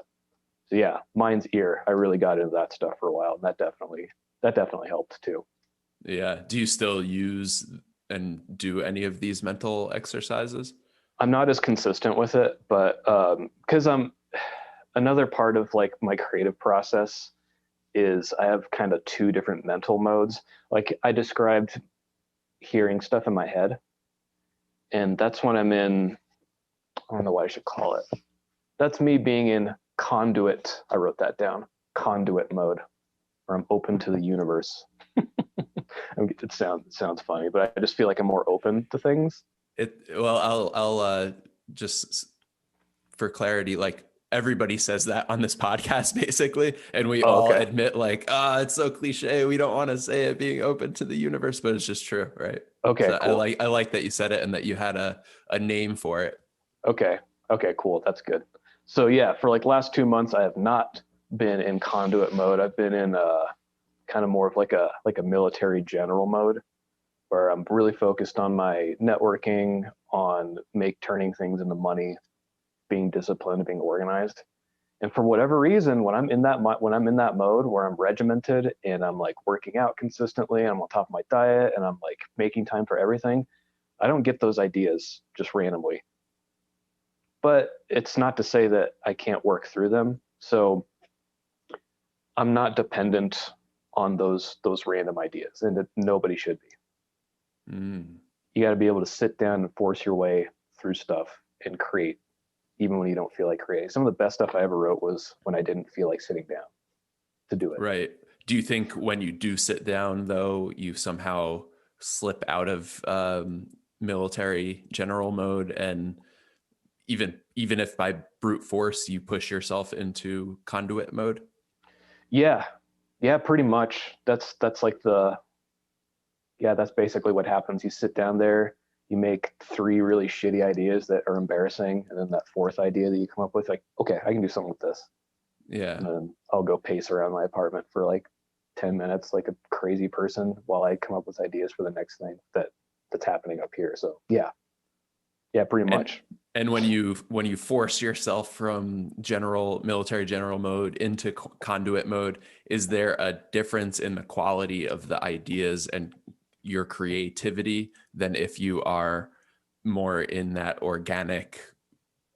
So yeah, mind's ear. I really got into that stuff for a while, and that definitely helped too. Yeah. Do you still use and do any of these mental exercises? I'm not as consistent with it, but because another part of like my creative process is I have kind of two different mental modes. Like I described hearing stuff in my head, and that's when I'm in, I don't know what I should call it. That's me being in conduit. I wrote that down. Conduit mode, where I'm open to the universe. It sounds funny, but I just feel like I'm more open to things. Well, I'll just for clarity, like everybody says that on this podcast basically, and we all Okay. admit like, it's so cliche, we don't want to say it, being open to the universe, but it's just true, right? Okay, So cool. I like that you said it and that you had a name for it. Okay. Okay, cool. That's good. So yeah, for like last 2 months, I have not been in conduit mode. I've been in kind of more of like a military general mode, where I'm really focused on my networking, on turning things into money, being disciplined, being organized. And for whatever reason, when I'm in that mode where I'm regimented and I'm like working out consistently, and I'm on top of my diet, and I'm like making time for everything, I don't get those ideas just randomly. But it's not to say that I can't work through them. So I'm not dependent on those random ideas, and nobody should be. You got to be able to sit down and force your way through stuff and create, even when you don't feel like creating. Some of the best stuff I ever wrote was when I didn't feel like sitting down to do it. Right. Do you think when you do sit down, though, you somehow slip out of military general mode, and even if by brute force you push yourself into conduit mode? Yeah, pretty much. That's basically what happens. You sit down there, you make 3 really shitty ideas that are embarrassing, and then that 4th idea that you come up with, like, okay, I can do something with this. Yeah. And then I'll go pace around my apartment for like 10 minutes like a crazy person while I come up with ideas for the next thing that's happening up here. So yeah, pretty much. And when you force yourself from military general mode into conduit mode, is there a difference in the quality of the ideas and your creativity than if you are more in that organic,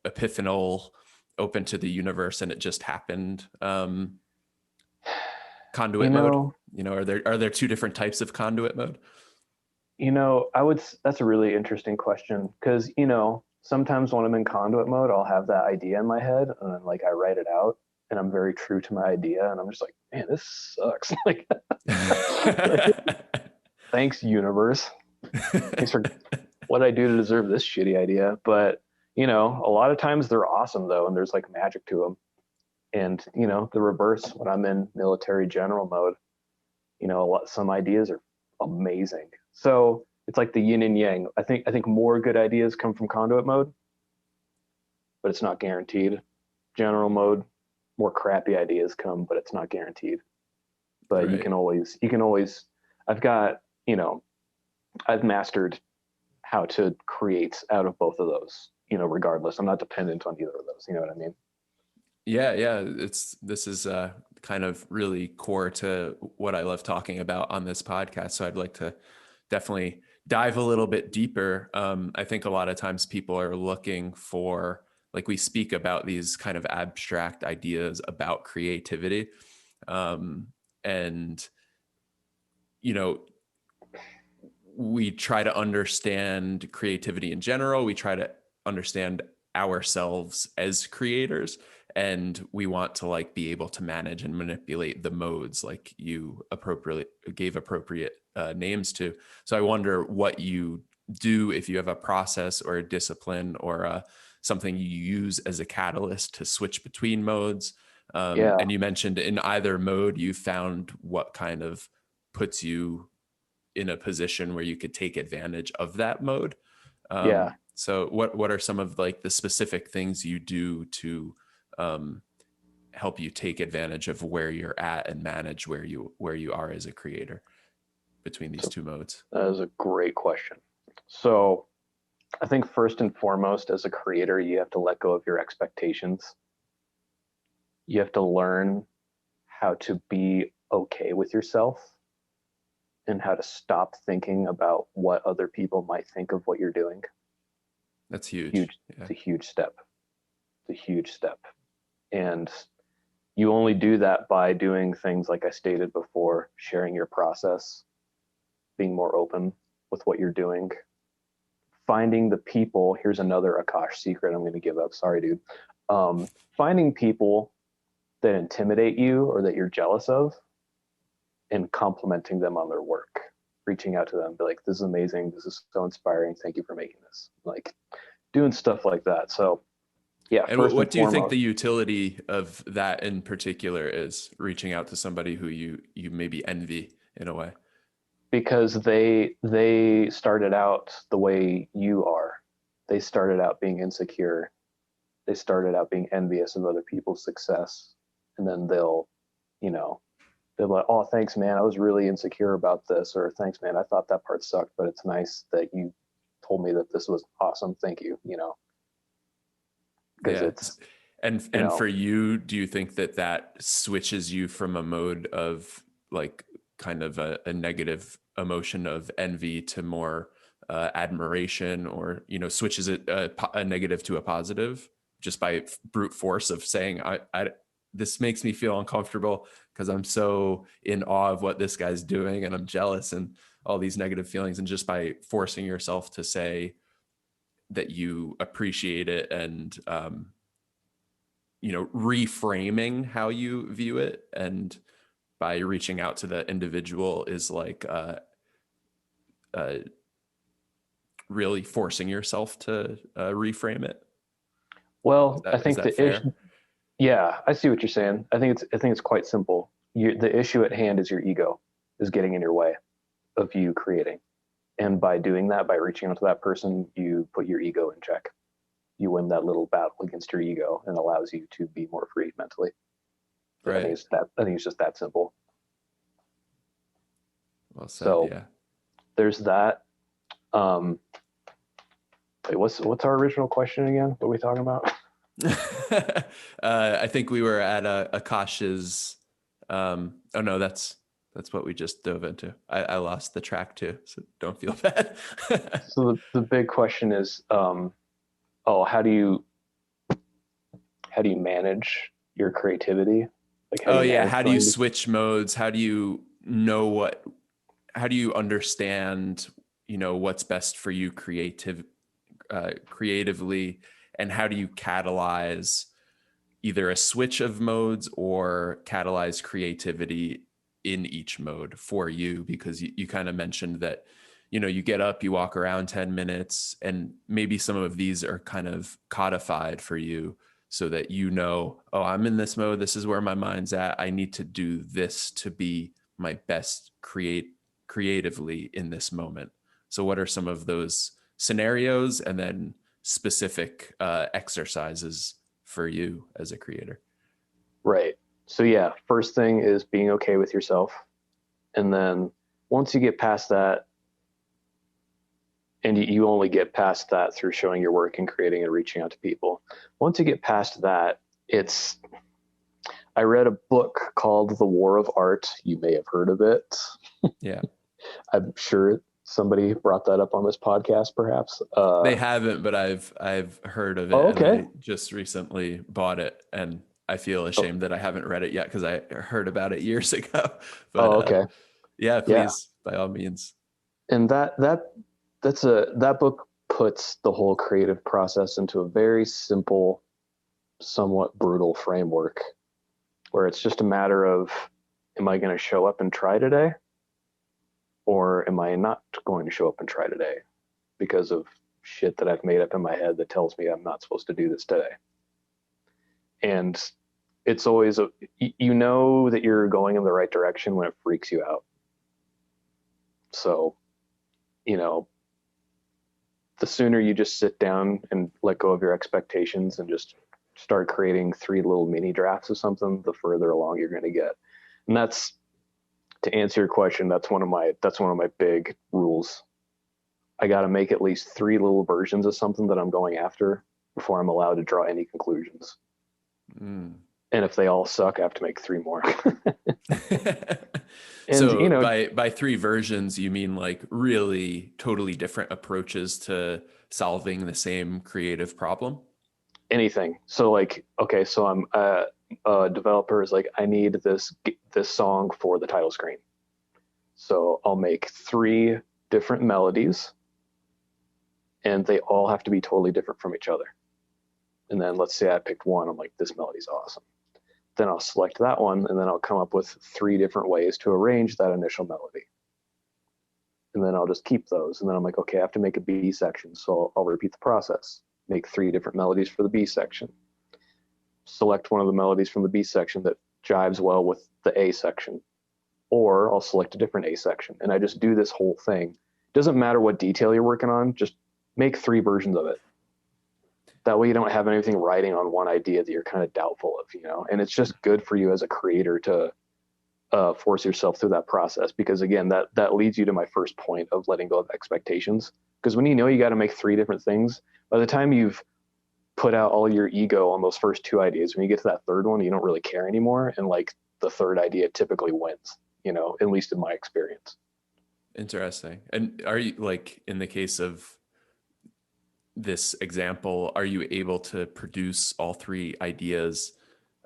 epiphanal, open to the universe and it just happened conduit mode? Are there 2 different types of conduit mode? That's a really interesting question, because sometimes when I'm in conduit mode, I'll have that idea in my head, and then like I write it out, and I'm very true to my idea, and I'm just like, man, this sucks. Like, thanks, universe. Thanks for what I do to deserve this shitty idea. But a lot of times they're awesome though, and there's like magic to them. And the reverse, when I'm in military general mode, some ideas are amazing. So it's like the yin and yang. I think more good ideas come from conduit mode, but it's not guaranteed. General mode, more crappy ideas come, but it's not guaranteed. But right. you can always I've mastered how to create out of both of those, regardless. I'm not dependent on either of those. You know what I mean? Yeah. This is kind of really core to what I love talking about on this podcast. So I'd like to definitely dive a little bit deeper. I think a lot of times people are looking for like we speak about these kind of abstract ideas about creativity. And, you know, we try to understand creativity in general. We try to understand ourselves as creators, and we want to like be able to manage and manipulate the modes like you appropriately gave appropriate names to. So I wonder what you do, if you have a process or a discipline or something you use as a catalyst to switch between modes. Yeah. And you mentioned in either mode you found what kind of puts you in a position where you could take advantage of that mode. Yeah. So what are some of like the specific things you do to help you take advantage of where you're at and manage where you are as a creator between these So two modes? that is a great question. So I think first and foremost, as a creator, you have to let go of your expectations. You have to learn how to be okay with yourself and how to stop thinking about what other people might think of what you're doing. That's huge. Huge. Yeah. It's a huge step. It's a huge step. And you only do that by doing things like I stated before, sharing your process, being more open with what you're doing, finding the people. Here's another Akash secret I'm going to give up. Sorry, dude. Finding people that intimidate you or that you're jealous of and complimenting them on their work, reaching out to them, be like, this is amazing. This is so inspiring. Thank you for making this. Like doing stuff like that. So yeah. And what do you think the utility of that in particular is, reaching out to somebody who you maybe envy in a way? Because they started out the way you are. They started out being insecure. They started out being envious of other people's success. And then they'll be like, oh, thanks, man. I was really insecure about this. Or thanks, man. I thought that part sucked, but it's nice that you told me that this was awesome. Thank you. Because it's, and for you, do you think that switches you from a mode of like kind of a negative emotion of envy to more admiration, or switches it a negative to a positive just by brute force of saying, I this makes me feel uncomfortable because I'm so in awe of what this guy's doing and I'm jealous and all these negative feelings, and just by forcing yourself to say that you appreciate it and reframing how you view it, and by reaching out to the individual is like really forcing yourself to reframe it. well, I Is think that fair? yeah, I see what you're saying. I think it's quite simple. The issue at hand is your ego is getting in your way of you creating. And by doing that, by reaching out to that person, you put your ego in check. You win that little battle against your ego and allows you to be more free mentally. Right. I think it's just that simple. Well said. So yeah. there's that. Wait, what's our original question again? What are we talking about? I think we were at Akash's. Oh no, that's what we just dove into. I lost the track too, so don't feel bad. So the big question is, how do you manage your creativity? Like Oh yeah, how do you switch modes? How do you know how do you understand, what's best for you creatively, and how do you catalyze either a switch of modes or catalyze creativity in each mode for you? Because you kind of mentioned that, you get up, you walk around 10 minutes, and maybe some of these are kind of codified for you so that oh, I'm in this mode. This is where my mind's at. I need to do this to be my best creatively in this moment. So what are some of those scenarios and then specific exercises for you as a creator? Right. So yeah, first thing is being okay with yourself. And then once you get past that, and you only get past that through showing your work and creating and reaching out to people. Once you get past that, I read a book called The War of Art. You may have heard of it. Yeah. I'm sure Somebody brought that up on this podcast, perhaps. They haven't, but I've heard of it, Oh, and okay. I just recently bought it, and I feel Oh, ashamed that I haven't read it yet because I heard about it years ago. But oh, okay. yeah, Yeah. please, by all means. And that book puts the whole creative process into a very simple, somewhat brutal framework where it's just a matter of, am I going to show up and try today? Or am I not going to show up and try today because of shit that I've made up in my head that tells me I'm not supposed to do this today? And it's always, you know that you're going in the right direction when it freaks you out. So, you know, the sooner you just sit down and let go of your expectations and just start creating 3 little mini drafts of something, the further along you're going to get. And that's, to answer your question, that's one of my big rules. I got to make at least 3 little versions of something that I'm going after before I'm allowed to draw any conclusions. And if they all suck, I have to make 3 more. And so you know, by 3 versions, you mean like really totally different approaches to solving the same creative problem? anything. So like, okay, so I'm a developer is like, I need this song for the title screen. So I'll make 3 different melodies, and they all have to be totally different from each other. And then let's say I picked one, I'm like, this melody's awesome. Then I'll select that one, and then I'll come up with 3 different ways to arrange that initial melody. And then I'll just keep those. And then I'm like, okay, I have to make a B section. So I'll repeat the process, make 3 different melodies for the B section. Select one of the melodies from the B section that jives well with the A section. Or I'll select a different A section. And I just do this whole thing. Doesn't matter what detail you're working on, just make 3 versions of it. That way you don't have anything riding on one idea that you're kind of doubtful of, you know. And it's just good for you as a creator to force yourself through that process, because again, that leads you to my first point of letting go of expectations. Because when you know you got to make 3 different things, by the time you've put out all your ego on those first 2 ideas, when you get to that third one, you don't really care anymore, and like the third idea typically wins, you know, at least in my experience. Interesting. And are you, like, in the case of this example, are you able to produce all 3 ideas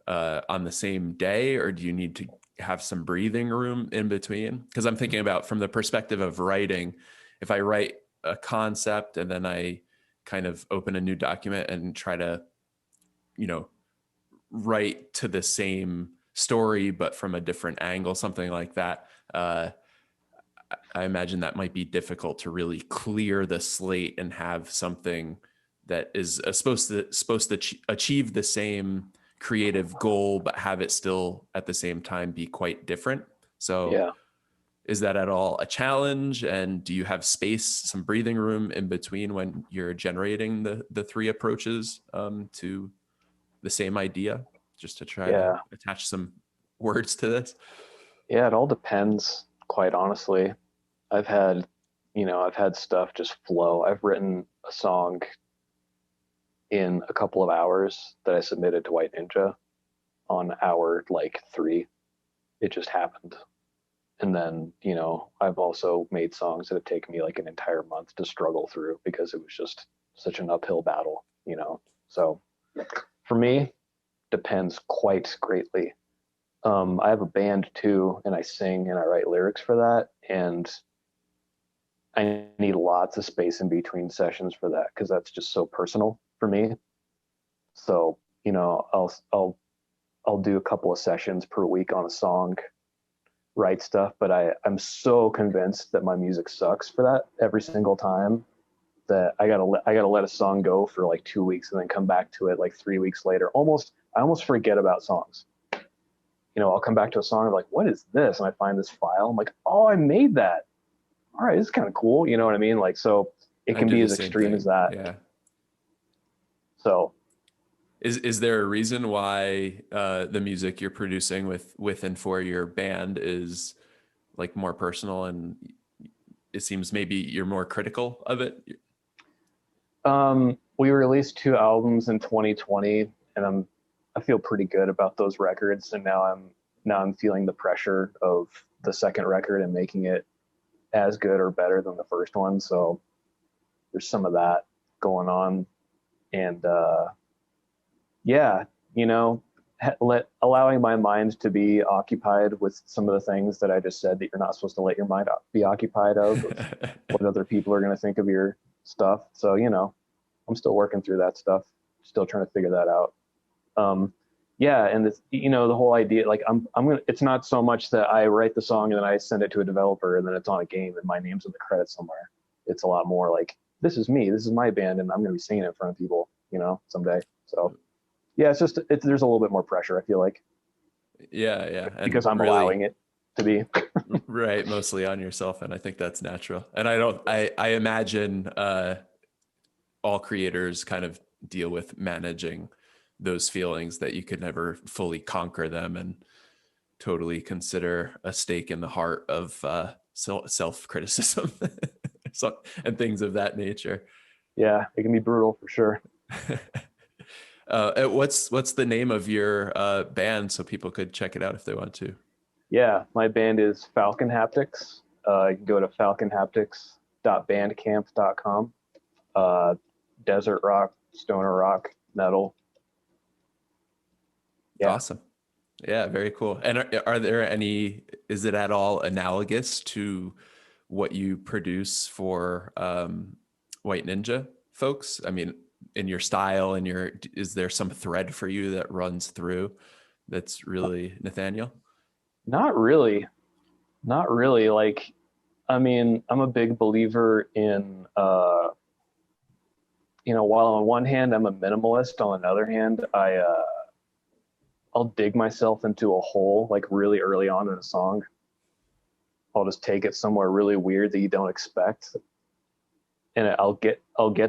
on the same day, or do you need to have some breathing room in between? Because I'm thinking about from the perspective of writing, if I write a concept and then I kind of open a new document and try to, you know, write to the same story but from a different angle, something like that, I imagine that might be difficult to really clear the slate and have something that is supposed to achieve the same creative goal, but have it still at the same time be quite different. So Yeah. is that at all a challenge? And do you have space, some breathing room in between when you're generating the 3 approaches to the same idea, just to try to Yeah. attach some words to this? Yeah, it all depends, quite honestly. I've had, I've had stuff just flow. I've written a song in a couple of hours that I submitted to White Ninja on hour like 3. It just happened. And then, I've also made songs that have taken me like an entire month to struggle through because it was just such an uphill battle, So for me, depends quite greatly. I have a band too, and I sing and I write lyrics for that. And I need lots of space in between sessions for that because that's just so personal for me. So, I'll do a couple of sessions per week on a song, write stuff, but I'm so convinced that my music sucks for that every single time that I gotta let a song go for like 2 weeks and then come back to it like 3 weeks later. I almost forget about songs. I'll come back to a song and I'm like, what is this? And I find this file. I'm like, oh, I made that. All right, this is kind of cool. You know what I mean? Like, so it can be as extreme as that. Yeah. So is there a reason why the music you're producing with and for your band is like more personal, and it seems maybe you're more critical of it? We released 2 albums in 2020, and I feel pretty good about those records. And now I'm feeling the pressure of the second record and making it as good or better than the first one. So there's some of that going on. And yeah, you know, allowing my mind to be occupied with some of the things that I just said that you're not supposed to let your mind be occupied of what other people are going to think of your stuff. So, you know, I'm still working through that stuff, still trying to figure that out. Yeah, and it's, you know, the whole idea, like I'm gonna. It's not so much that I write the song and then I send it to a developer and then it's on a game and my name's in the credits somewhere. It's a lot more like, this is me, this is my band, and I'm gonna be singing it in front of people, you know, someday. So yeah, there's a little bit more pressure, I feel like, Yeah, because and I'm really, allowing it to be. right, mostly on yourself, and I think that's natural. And I imagine all creators kind of deal with managing those feelings that you could never fully conquer them and totally consider a stake in the heart of self-criticism so, and things of that nature. Yeah, it can be brutal for sure. What's the name of your band so people could check it out if they want to? Yeah, my band is Falcon Haptics. You can go to falconhaptics.bandcamp.com. Desert rock, stoner rock, metal. Yeah. Awesome. Yeah, very cool. And are there any, is it at all analogous to what you produce for White Ninja folks? I mean, in your style and is there some thread for you that runs through that's really Nathaniel? Not really. Not really. Like, I mean, I'm a big believer in, you know, while on one hand I'm a minimalist, on another hand, I'll dig myself into a hole like really early on in a song. I'll just take it somewhere really weird that you don't expect, and I'll get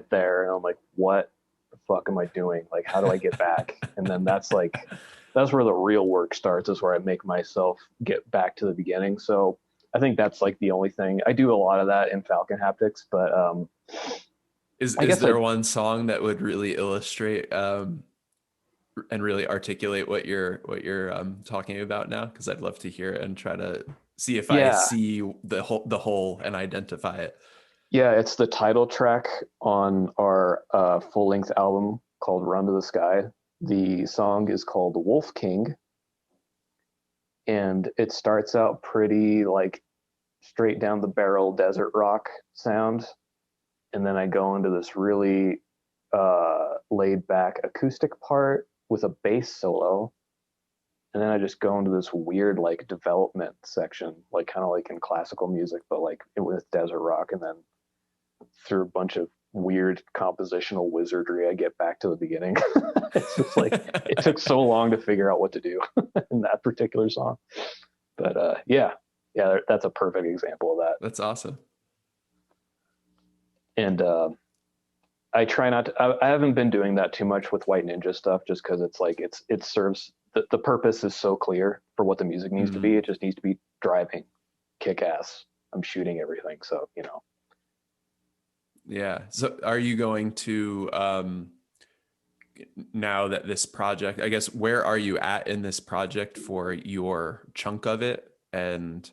there, and I'm like, what the fuck am I doing? Like, how do I get back? And then that's where the real work starts. Is where I make myself get back to the beginning. So I think that's like the only thing I do. A lot of that in Falcon Haptics, but I Is guess there one song that would really illustrate and really articulate what you're talking about now? Because I'd love to hear it and try to see if I yeah, see the whole and identify it. yeah, it's the title track on our full length album called Run to the Sky. The song is called Wolf King, and it starts out pretty like straight down the barrel desert rock sound, and then I go into this really laid back acoustic part with a bass solo, and then I just go into this weird like development section, like kind of like in classical music, but like with desert rock, and then through a bunch of weird compositional wizardry, I get back to the beginning. It's just like it took so long to figure out what to do in that particular song, but yeah, that's a perfect example of that. That's awesome. And I try not to. I haven't been doing that too much with White Ninja stuff, just because it's like it serves the purpose is so clear for what the music needs to be. It just needs to be driving, kick ass. I'm shooting everything, so you know. Yeah. So are you going to now that this project, I guess, where are you at in this project for your chunk of it? And,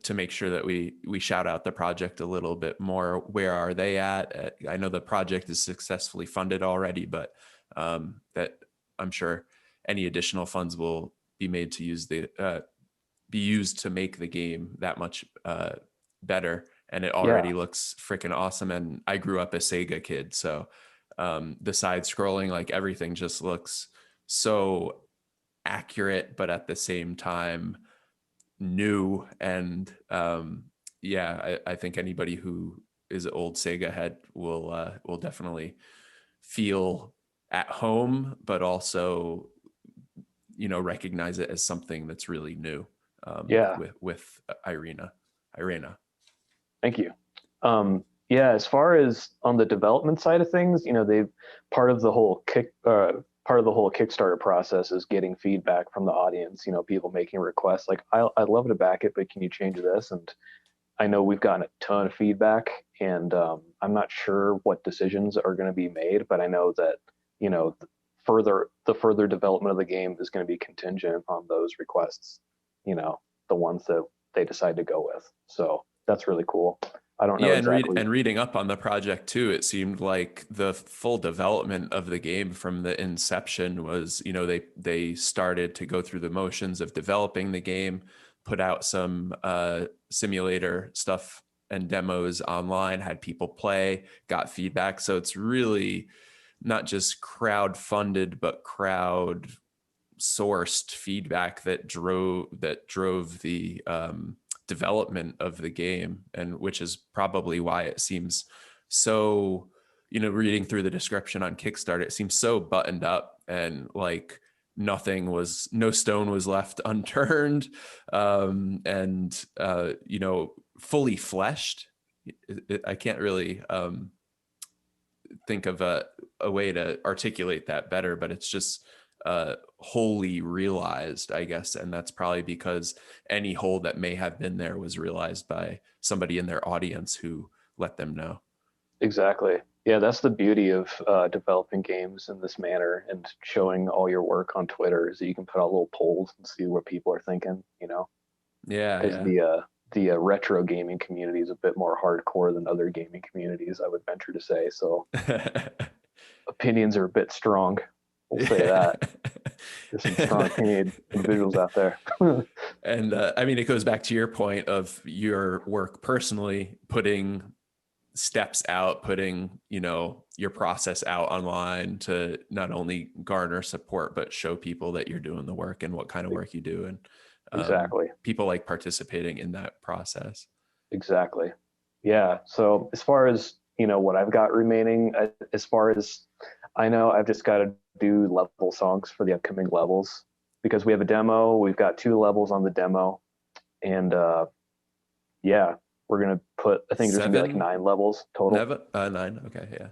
to make sure that we shout out the project a little bit more, where are they at? I know the project is successfully funded already, but that I'm sure any additional funds will be made to be used to make the game that much better. And it Yeah, already looks freaking awesome. And I grew up a Sega kid, so the side scrolling, like everything just looks so accurate, but at the same time new. And yeah, I think anybody who is an old Sega head will definitely feel at home, but also recognize it as something that's really new yeah. with Irena. Thank you. Yeah, as far as on the development side of things, they've part of the whole Kickstarter process is getting feedback from the audience. People making requests like, I'd love to back it, but can you change this? And I know we've gotten a ton of feedback, and I'm not sure what decisions are going to be made, but I know that the further development of the game is going to be contingent on those requests. The ones that they decide to go with. So that's really cool. I don't know Yeah, exactly. and reading up on the project too, it seemed like the full development of the game from the inception was, they started to go through the motions of developing the game, put out some simulator stuff and demos online, had people play, got feedback. So it's really not just crowd funded, but crowd sourced feedback that drove the development of the game, and which is probably why it seems so, reading through the description on Kickstarter, it seems so buttoned up, and like no stone was left unturned, and fully fleshed. I can't really think of a way to articulate that better, but it's just wholly realized, I guess. And that's probably because any hole that may have been there was realized by somebody in their audience who let them know. Exactly. Yeah, that's the beauty of developing games in this manner and showing all your work on Twitter is that you can put out little polls and see what people are thinking, Yeah, because yeah. the retro gaming community is a bit more hardcore than other gaming communities, I would venture to say. So opinions are a bit strong. We'll say Yeah. that. There's some strong opinionated individuals out there. And I mean, it goes back to your point of your work personally, putting steps out, putting, your process out online to not only garner support, but show people that you're doing the work and what kind of work you do. And Exactly. people like participating in that process. Exactly. Yeah. So as far as, what I've got remaining, as far as I know, I've just got to do level songs for the upcoming levels because we have a demo. We've got 2 levels on the demo. And yeah, we're going to I think there's going to be like 9 levels total. 9. Okay. Yeah.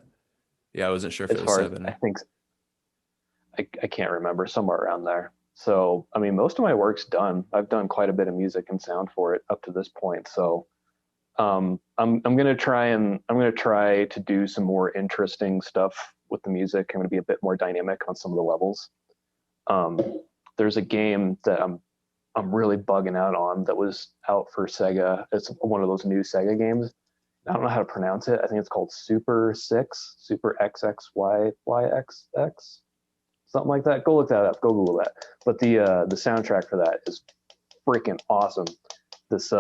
Yeah. I wasn't sure if As it was far as 7 I or... think, I can't remember, somewhere around there. So, I mean, most of my work's done. I've done quite a bit of music and sound for it up to this point. So, I'm gonna try to do some more interesting stuff with the music. I'm gonna be a bit more dynamic on some of the levels. Um, there's a game that I'm really bugging out on that was out for Sega. It's one of those new Sega games. I don't know how to pronounce it. I think it's called Super XXYYXX, something like that. Go look that up. Go Google that. But the soundtrack for that is freaking awesome. This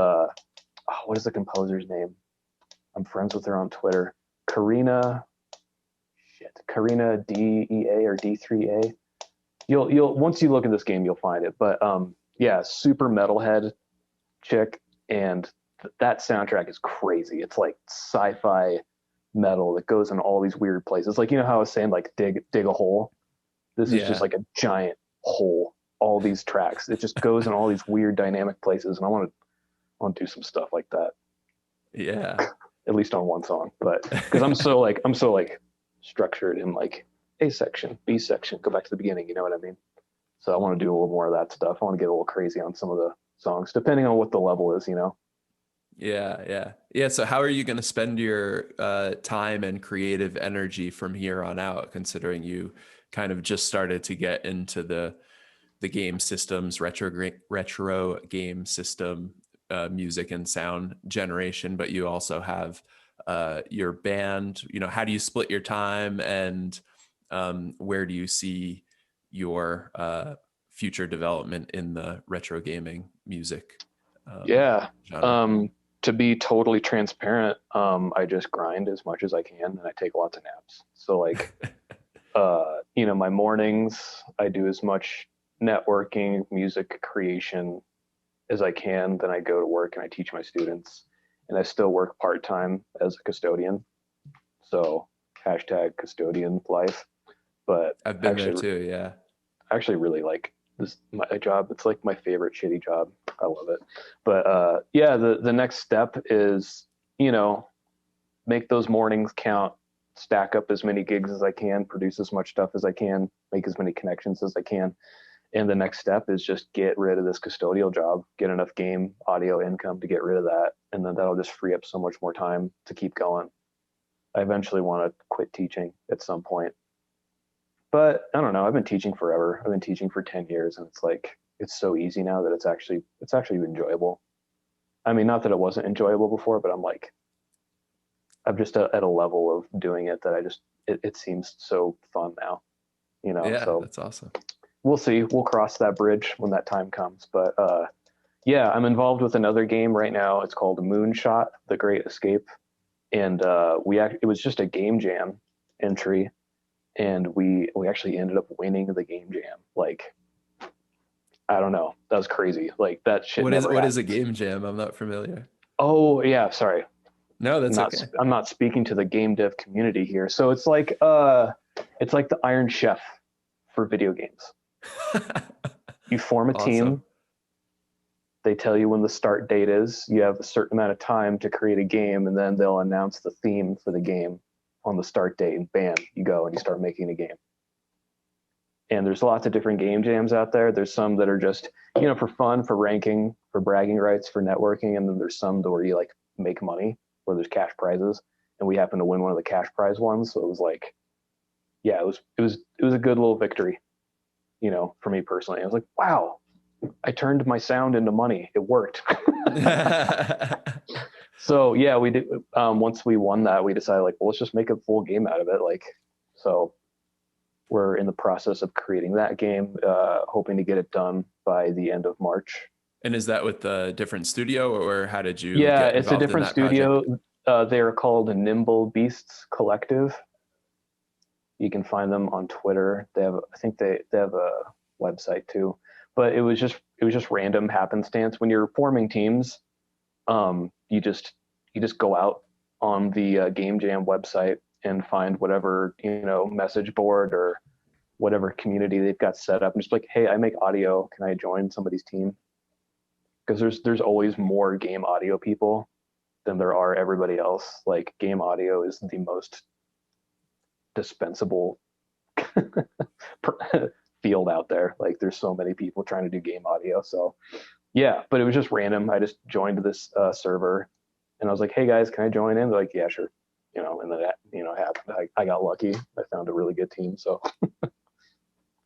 what is the composer's name? I'm friends with her on Twitter. Karina DEA or D3A. You'll once you look at this game, you'll find it. But yeah, super metalhead chick, and that soundtrack is crazy. It's like sci-fi metal that goes in all these weird places. Like, how I was saying, like dig a hole. This is just Yeah. like a giant hole. All these tracks, it just goes in all these weird dynamic places, and I want to do some stuff like that. Yeah. At least on one song, but because I'm so like structured in like A section, B section, go back to the beginning, you know what I mean? So I want to do a little more of that stuff. I want to get a little crazy on some of the songs, depending on what the level is. Yeah. Yeah. Yeah. So how are you going to spend your time and creative energy from here on out, considering you kind of just started to get into the game systems, retro game system, music and sound generation, but you also have your band. How do you split your time, and where do you see your future development in the retro gaming music Yeah. genre? To be totally transparent, I just grind as much as I can and I take lots of naps. So like, my mornings, I do as much networking, music creation as I can. Then I go to work and I teach my students, and I still work part time as a custodian. So hashtag custodian life. But I've been there actually, too. Yeah. actually really like this my job. It's like my favorite shitty job. I love it. But yeah, the next step is make those mornings count, stack up as many gigs as I can, produce as much stuff as I can, make as many connections as I can. And the next step is just get rid of this custodial job, get enough game audio income to get rid of that. And then that'll just free up so much more time to keep going. I eventually want to quit teaching at some point. But I don't know. I've been teaching forever. I've been teaching for 10 years, and it's like it's so easy now that it's actually enjoyable. I mean, not that it wasn't enjoyable before, but I'm just at a level of doing it that it seems so fun now, Yeah, so that's awesome. we'll see. We'll cross that bridge when that time comes. But yeah, I'm involved with another game right now. It's called Moonshot: The Great Escape, and it was just a game jam entry, and we actually ended up winning the game jam. Like, I don't know, that was crazy. Like, that shit never What is a happens. game jam? I'm not familiar. Oh yeah, sorry. No, that's okay. I'm not speaking to the game dev community here. So it's like the Iron Chef for video games. You form a Awesome. team. They tell you when the start date is. You have a certain amount of time to create a game, and then they'll announce the theme for the game on the start date, and bam, you go and you start making a game. And there's lots of different game jams out there. There's some that are just, for fun, for ranking, for bragging rights, for networking, and then there's some where you like make money, where there's cash prizes. And we happened to win one of the cash prize ones, so it was like, yeah, it was a good little victory, for me personally. I was like, wow, I turned my sound into money. It worked. So yeah, we did. Once we won that, we decided like, well, let's just make a full game out of it. Like, so we're in the process of creating that game, hoping to get it done by the end of March. And is that with a different studio, or how did you Yeah, get it's a involved in different that project? studio. They are called Nimble Beasts Collective. You can find them on Twitter. I think they have a website too. But it was just random happenstance. When you're forming teams, you just go out on the Game Jam website and find whatever message board or whatever community they've got set up, and just like, hey, I make audio. Can I join somebody's team? Because there's always more game audio people than there are everybody else. Like, game audio is the most dispensable field out there. Like, there's so many people trying to do game audio. So yeah, but it was just random. I just joined this server, and I was like, hey guys, can I join in? They're like, yeah, sure. And then that happened. I got lucky. I found a really good team. So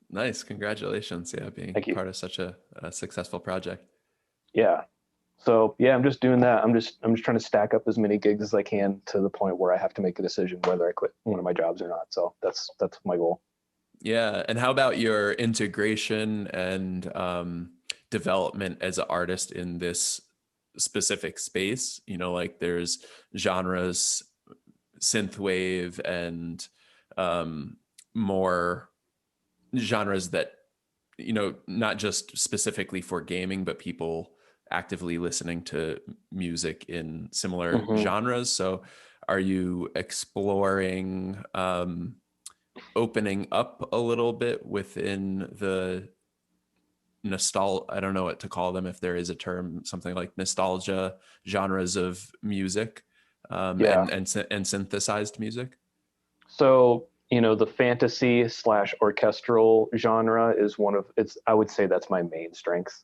Nice. Congratulations. Yeah, being thank you. part of such a successful project. Yeah. So yeah, I'm just doing that. I'm just trying to stack up as many gigs as I can to the point where I have to make a decision whether I quit one of my jobs or not. So that's my goal. Yeah. And how about your integration and development as an artist in this specific space? Like there's genres, synthwave, and more genres that, not just specifically for gaming, but people actively listening to music in similar Hmm. genres. So are you exploring opening up a little bit within the nostalgia, I don't know what to call them, if there is a term, something like nostalgia genres of music, Yeah. and synthesized music? So the fantasy slash orchestral genre is one of it's. I would say that's my main strength,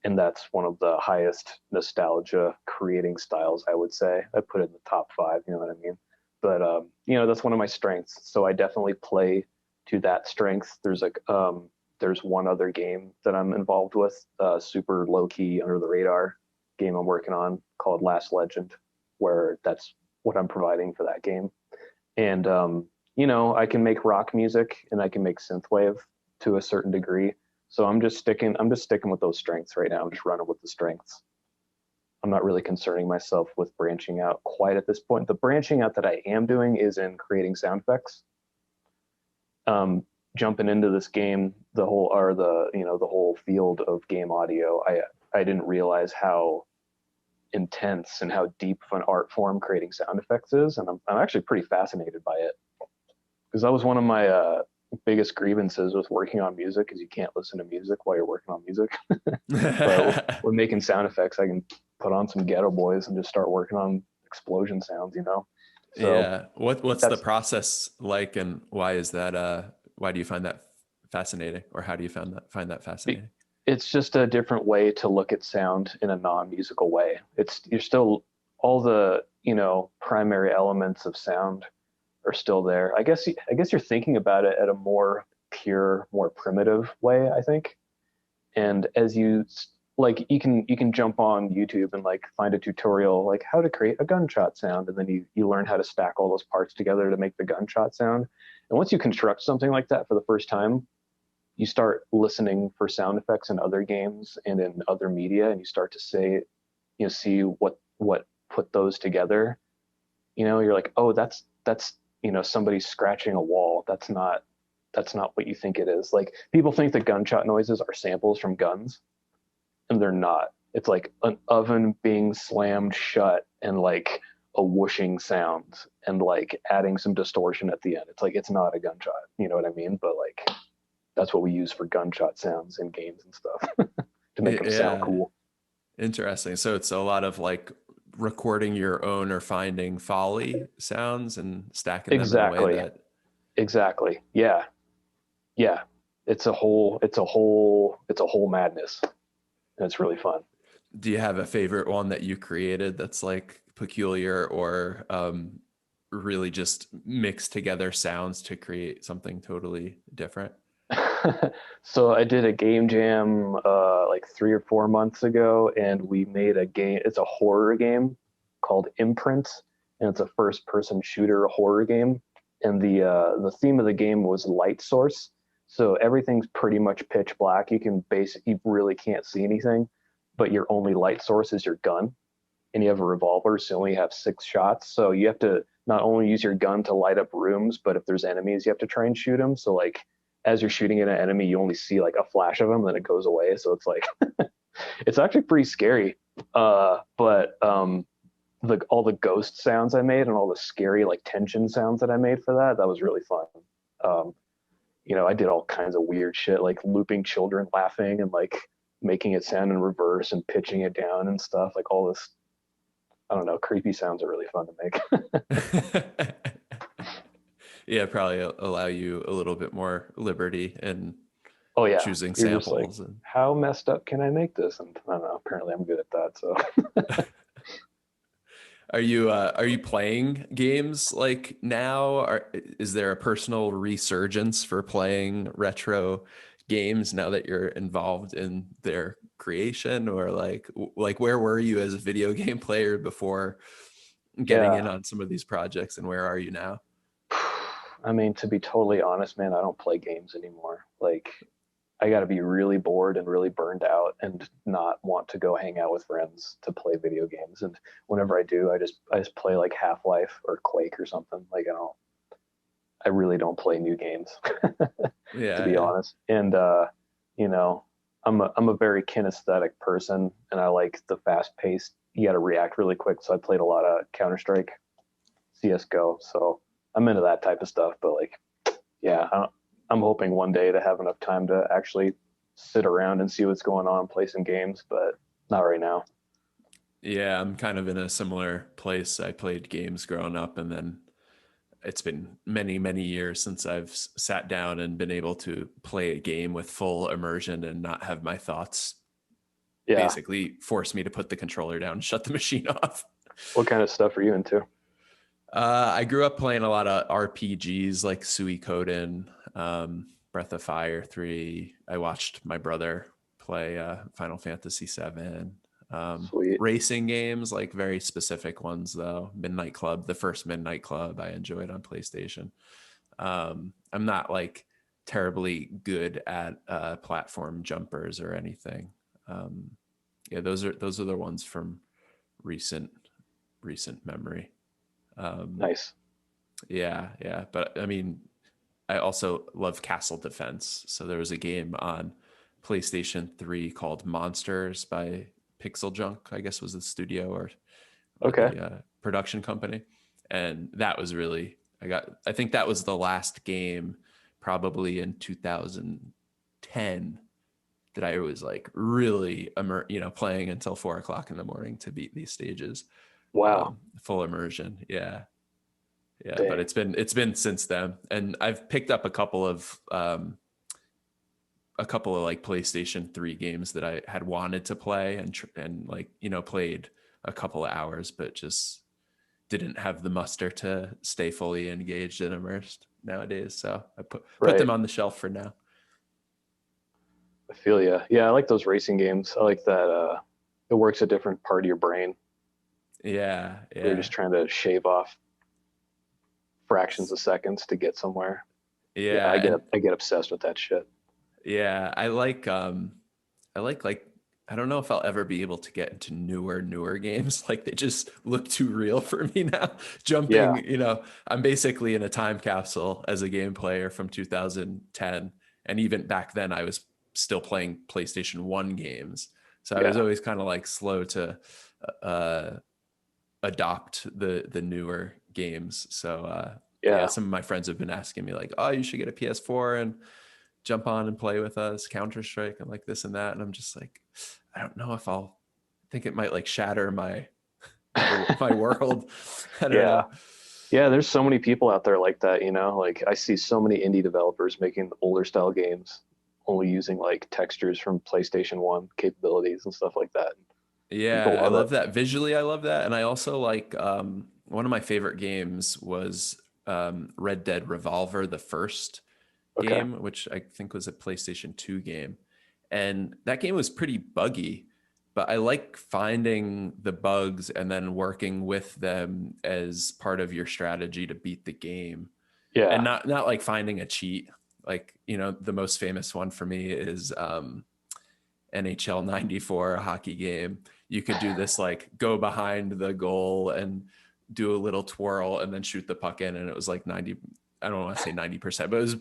and that's one of the highest nostalgia creating styles. I would say I put it in the top five. You know what I mean? But that's one of my strengths. So I definitely play to that strength. There's one other game that I'm involved with, super low key, under the radar game I'm working on called Last Legend, where that's what I'm providing for that game. And I can make rock music and I can make synthwave to a certain degree. So I'm just sticking with those strengths right now. I'm just running with the strengths. I'm not really concerning myself with branching out quite at this point. The branching out that I am doing is in creating sound effects. Jumping into this game, the whole field of game audio, I didn't realize how intense and how deep of an art form creating sound effects is, and I'm actually pretty fascinated by it, because that was one of my biggest grievances with working on music, is you can't listen to music while you're working on music. But when making sound effects, I can put on some Ghetto Boys and just start working on explosion sounds. So Yeah. What's the that's process like, and why is that why do you find that fascinating, or how do you find that fascinating? it's just a different way to look at sound in a non-musical way. You're still, all the primary elements of sound are still there. I guess you're thinking about it at a more pure, more primitive way, I think. And as you like you can jump on YouTube and like find a tutorial like how to create a gunshot sound, and then you learn how to stack all those parts together to make the gunshot sound. And once you construct something like that for the first time, you start listening for sound effects in other games and in other media, and you start to say, see what put those together. You're like, oh, that's somebody scratching a wall. That's not what you think it is. Like people think that gunshot noises are samples from guns, and they're not. It's like an oven being slammed shut and like a whooshing sound and like adding some distortion at the end. It's like it's not a gunshot, you know what I mean? But like that's what we use for gunshot sounds in games and stuff to make them sound Yeah. cool. Interesting. So it's a lot of like recording your own or finding Foley sounds and stacking them in a way Exactly. that. Exactly. Yeah. Yeah. It's a whole madness. And it's really fun. Do you have a favorite one that you created that's like peculiar or really just mixed together sounds to create something totally different? So I did a game jam like 3 or 4 months ago, and we made a game. It's a horror game called Imprint, and it's a first-person shooter horror game. And the theme of the game was light source. So everything's pretty much pitch black. You really can't see anything, but your only light source is your gun, and you have a revolver, so you only have 6 shots. So you have to not only use your gun to light up rooms, but if there's enemies, you have to try and shoot them. So like as you're shooting at an enemy, you only see like a flash of them, then it goes away. So it's like it's actually pretty scary. But all the ghost sounds I made and all the scary like tension sounds that I made for that was really fun. Um, I did all kinds of weird shit like looping children laughing and like making it sound in reverse and pitching it down and stuff. Like all this, I don't know, creepy sounds are really fun to make. Yeah, probably allow you a little bit more liberty in Oh yeah, choosing you're just like, samples. And how messed up can I make this? And I don't know. Apparently, I'm good at that. So are you playing games like now? Is there a personal resurgence for playing retro games now that you're involved in their creation, or like where were you as a video game player before getting in yeah, on some of these projects, and where are you now? I mean, to be totally honest, man, I don't play games anymore. Like, I got to be really bored and really burned out and not want to go hang out with friends to play video games. And whenever I do, I just play like Half-Life or Quake or something. Like I really don't play new games, to Yeah, be yeah. honest. And you know, I'm a very kinesthetic person, and I like the fast paced. You got to react really quick. So I played a lot of Counter Strike, CS:GO. So I'm into that type of stuff. But like, yeah, I'm hoping one day to have enough time to actually sit around and see what's going on, play some games, but not right now. Yeah, I'm kind of in a similar place. I played games growing up, and then it's been many, many years since I've sat down and been able to play a game with full immersion and not have my thoughts Yeah. basically force me to put the controller down and shut the machine off. What kind of stuff are you into? I grew up playing a lot of RPGs like Suikoden, Breath of Fire 3. I watched my brother play Final Fantasy 7. Sweet. Racing games, like very specific ones though. Midnight Club, the first Midnight Club I enjoyed on PlayStation. I'm not like terribly good at platform jumpers or anything. Um, yeah, those are the ones from recent recent memory. Um, Nice. yeah, yeah. But I mean, I also love Castle Defense. So there was a game on PlayStation 3 called Monsters by Pixel Junk, I guess was the studio or Okay. the production company. And that was really, I think that was the last game probably in 2010 that I was like really, playing until 4 o'clock in the morning to beat these stages. Wow. Full immersion. Yeah. Yeah, but Dang. it's been since then, and I've picked up a couple of like PlayStation 3 games that I had wanted to play and like played a couple of hours, but just didn't have the muster to stay fully engaged and immersed nowadays. So I put them Right. on the shelf for now. I feel you. Yeah, I like those racing games. I like that it works a different part of your brain. Yeah, You're just yeah. trying to shave off fractions of seconds to get somewhere. Yeah, Yeah, and I get obsessed with that shit. yeah, I like I don't know if I'll ever be able to get into newer games. Like they just look too real for me now. Yeah, Jumping, I'm basically in a time capsule as a game player from 2010, and even back then I was still playing PlayStation 1 games. So I was yeah, always kind of like slow to uh adopt the newer games. So yeah, yeah. some of my friends have been asking me like, "Oh, you should get a PS4 and jump on and play with us, Counter-Strike and like this and that." And I'm just like, I don't know if I'll I think it might like shatter my world. I don't Yeah. know. Yeah, there's so many people out there like that, you know? Like I see so many indie developers making older style games only using like textures from PlayStation 1 capabilities and stuff like that. People Yeah, I love it. love that. Visually, I love that. And I also like one of my favorite games was Red Dead Revolver, the first Okay. game, which I think was a PlayStation 2 game. And that game was pretty buggy, but I like finding the bugs and then working with them as part of your strategy to beat the game. And Yeah. not like finding a cheat. Like, the most famous one for me is NHL 94, a hockey game. You could do this like go behind the goal and do a little twirl and then shoot the puck in. And it was like 90, I don't want to say 90%, but it was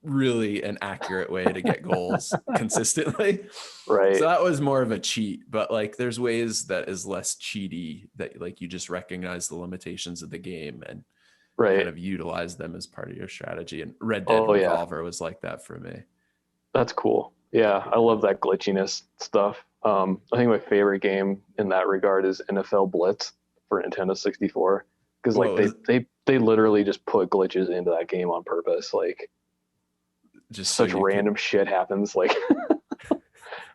really an accurate way to get goals consistently. So Right. that was more of a cheat, but like there's ways that is less cheaty that like you just recognize the limitations of the game and kind Right. of utilize them as part of your strategy. And Red Dead Oh yeah. Revolver was like that for me. That's cool. Yeah, I love that glitchiness stuff. I think my favorite game in that regard is NFL Blitz for Nintendo 64 because like What was they literally just put glitches into that game on purpose. Like just so such you could random shit happens. Like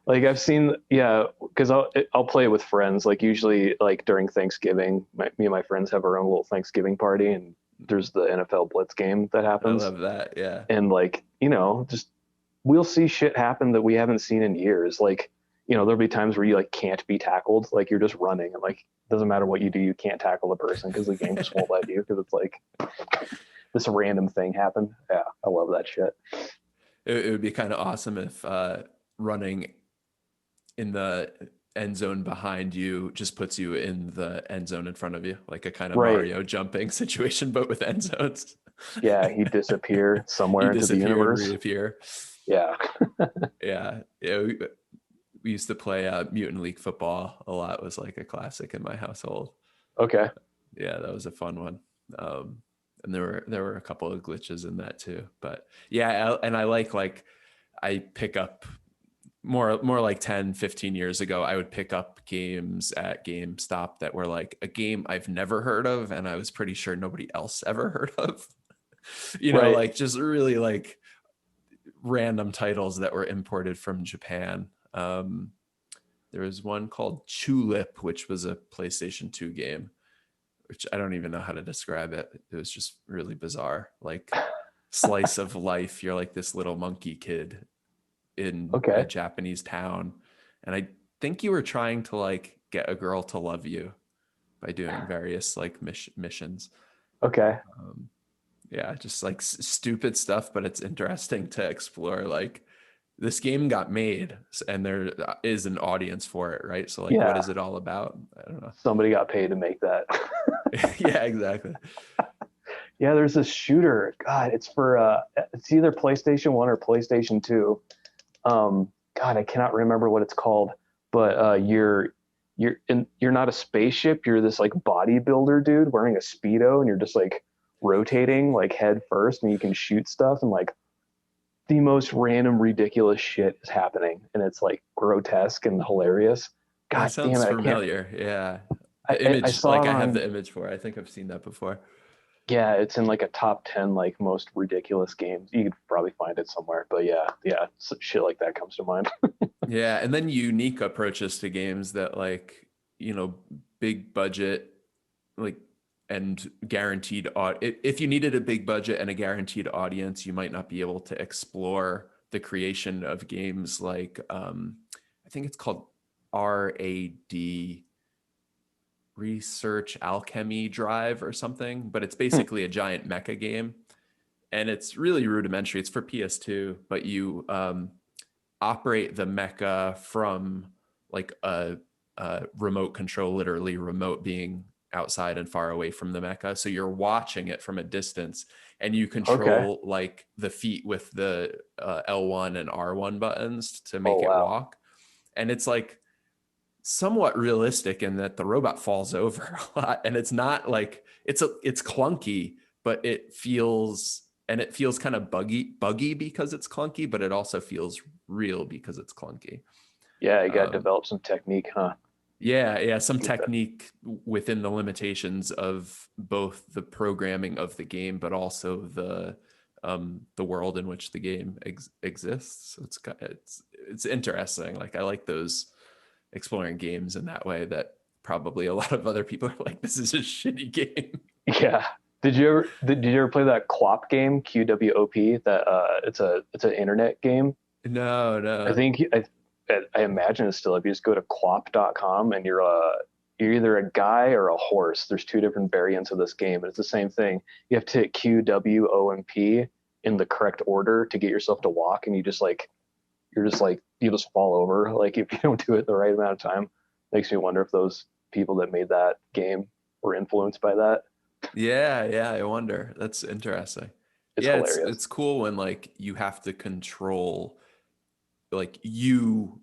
like I've seen, yeah, because I'll play it with friends. Like usually, like during Thanksgiving, me and my friends have our own little Thanksgiving party, and there's the NFL Blitz game that I happens, love that. Yeah. and like just we'll see shit happen that we haven't seen in years. Like there'll be times where you like can't be tackled, like you're just running, and like doesn't matter what you do, you can't tackle the person because the game just won't let you because it's like this random thing happened. Yeah, I love that shit. It would be kind of awesome if running in the end zone behind you just puts you in the end zone in front of you, like a kind of Right. Mario jumping situation, but with end zones. Yeah, he disappeared You somewhere into the disappear and universe. reappear. Yeah. Yeah. Yeah. We used to play Mutant League football a lot. It was like a classic in my household. Okay. Yeah, that was a fun one. And there were a couple of glitches in that too. But yeah, and I like I pick up more like 10, 15 years ago, I would pick up games at GameStop that were like a game I've never heard of and I was pretty sure nobody else ever heard of. Right. Like just really like random titles that were imported from Japan. There was one called Tulip, which was a PlayStation 2 game, which I don't even know how to describe it. It was just really bizarre. Like slice of life. You're like this little monkey kid in a Okay. Japanese town. And I think you were trying to like get a girl to love you by doing various like missions. Okay. Um, yeah, just like stupid stuff, but it's interesting to explore. Like this game got made and there is an audience for it, right? So like, what Yeah. is it all about? I don't know. Somebody got paid to make that. Yeah, exactly. Yeah, there's this shooter. God, it's either PlayStation 1 or PlayStation 2. God, I cannot remember what it's called, but you're not a spaceship, you're this like bodybuilder dude wearing a Speedo and you're just like rotating like head first and you can shoot stuff and like the most random ridiculous shit is happening and it's like grotesque and hilarious. That God damn sounds it, I can't. familiar. Yeah. The I image, saw like it I have the on. image for it. I think I've seen that before. Yeah, it's in like a top 10 like most ridiculous games. You could probably find it somewhere, but yeah, shit like that comes to mind. Yeah. And then unique approaches to games that like, you know, big budget, like, and guaranteed if you needed a big budget and a guaranteed audience, you might not be able to explore the creation of games like I think it's called RAD, Research Alchemy Drive or something, but it's Hmm. basically a giant mecha game, and it's really rudimentary. It's for PS2, but you operate the mecha from like a remote control, literally remote being outside and far away from the mecha. So you're watching it from a distance, and you Okay. control like the feet with the L1 and R1 buttons to Oh make it wow. walk. And it's like somewhat realistic in that the robot falls over a lot, and it's not like it's clunky, but it feels kind of buggy because it's clunky, but it also feels real because it's clunky. Yeah, you got to um, develop some technique, huh? yeah, some Get that. technique within the limitations of both the programming of the game, but also the world in which the game exists. So it's interesting. Like I like those exploring games in that way that probably a lot of other people are like, this is a shitty game. Yeah. Did you ever play that QWOP game, QWOP? That it's an internet game. No, I no. think I imagine it's still if you just go to QWOP.com and you're either a guy or a horse. There's two different variants of this game, and it's the same thing. You have to hit QWOMP in the correct order to get yourself to walk, and you just fall over like if you don't do it the right amount of time. Makes me wonder if those people that made that game were influenced by that. Yeah, I wonder. That's interesting. It's Yeah, hilarious. it's cool when like you have to control, like you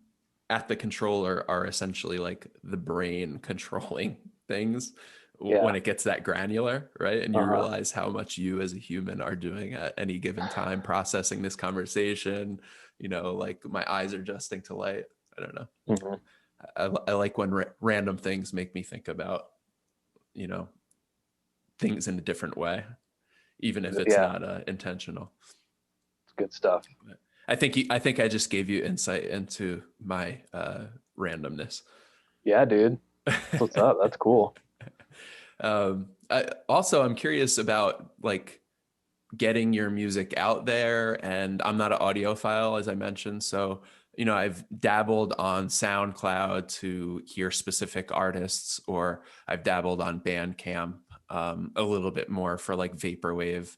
at the controller are essentially like the brain controlling things when Yeah. it gets that granular, right? And you Uh-huh. realize how much you as a human are doing at any given time, processing this conversation, like my eyes are adjusting to light. I don't know. Hmm. I like when random things make me think about, you know, things in a different way, even if it's Yeah, not intentional. it's good stuff. But I think I just gave you insight into my randomness. Yeah, dude. That's what's up. That's cool. I'm curious about like getting your music out there, and I'm not an audiophile, as I mentioned. So, I've dabbled on SoundCloud to hear specific artists, or I've dabbled on Bandcamp a little bit more for like vaporwave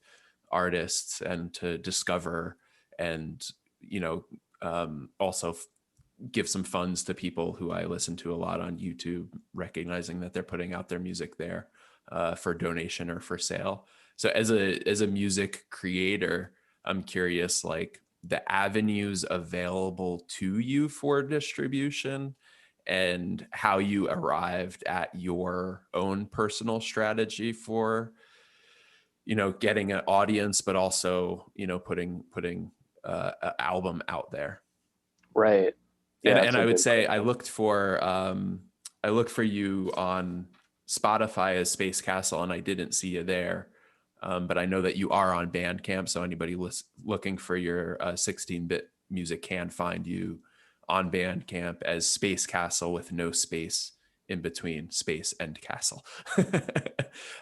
artists and to discover and, also give some funds to people who I listen to a lot on YouTube, recognizing that they're putting out their music there for donation or for sale. So as a music creator, I'm curious, like the avenues available to you for distribution and how you arrived at your own personal strategy for, getting an audience, but also, putting an album out there. Right. And Yeah, that's and a I would good say question. I looked for you on Spotify as SpaceCastle, and I didn't see you there. But I know that you are on Bandcamp, so anybody looking for your 16-bit music can find you on Bandcamp as SpaceCastle with no space in between space and castle.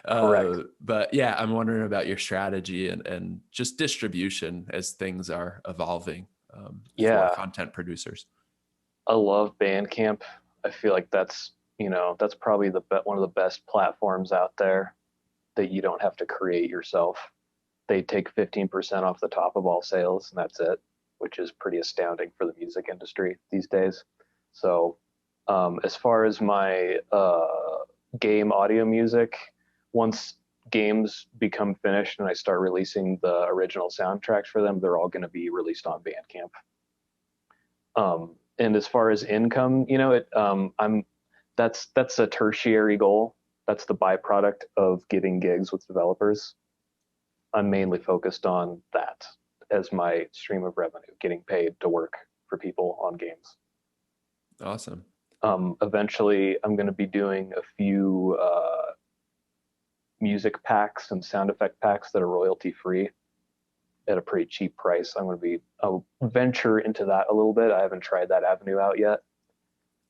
Correct. But yeah, I'm wondering about your strategy and just distribution as things are evolving for Yeah, content producers. I love Bandcamp. I feel like that's probably one of the best platforms out there that you don't have to create yourself. They take 15% off the top of all sales, and that's it, which is pretty astounding for the music industry these days. So, as far as my game audio music, once games become finished and I start releasing the original soundtracks for them, they're all going to be released on Bandcamp. And as far as income, that's a tertiary goal. That's the byproduct of getting gigs with developers. I'm mainly focused on that as my stream of revenue, getting paid to work for people on games. Awesome. Eventually, I'm going to be doing a few music packs and sound effect packs that are royalty free at a pretty cheap price. I'll venture into that a little bit. I haven't tried that avenue out yet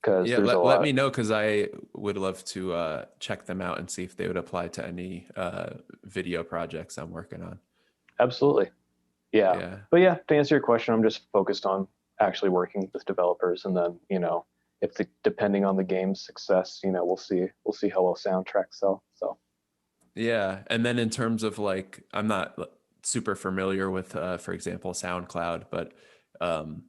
because Yeah, there's a let lot. me know because I would love to check them out and see if they would apply to any video projects I'm working on. Absolutely. Yeah. Yeah. But yeah, to answer your question, I'm just focused on actually working with developers, and then, if depending on the game's success, we'll see how well soundtracks sell. So Yeah. And then in terms of like, I'm not super familiar with, for example, SoundCloud, but, um,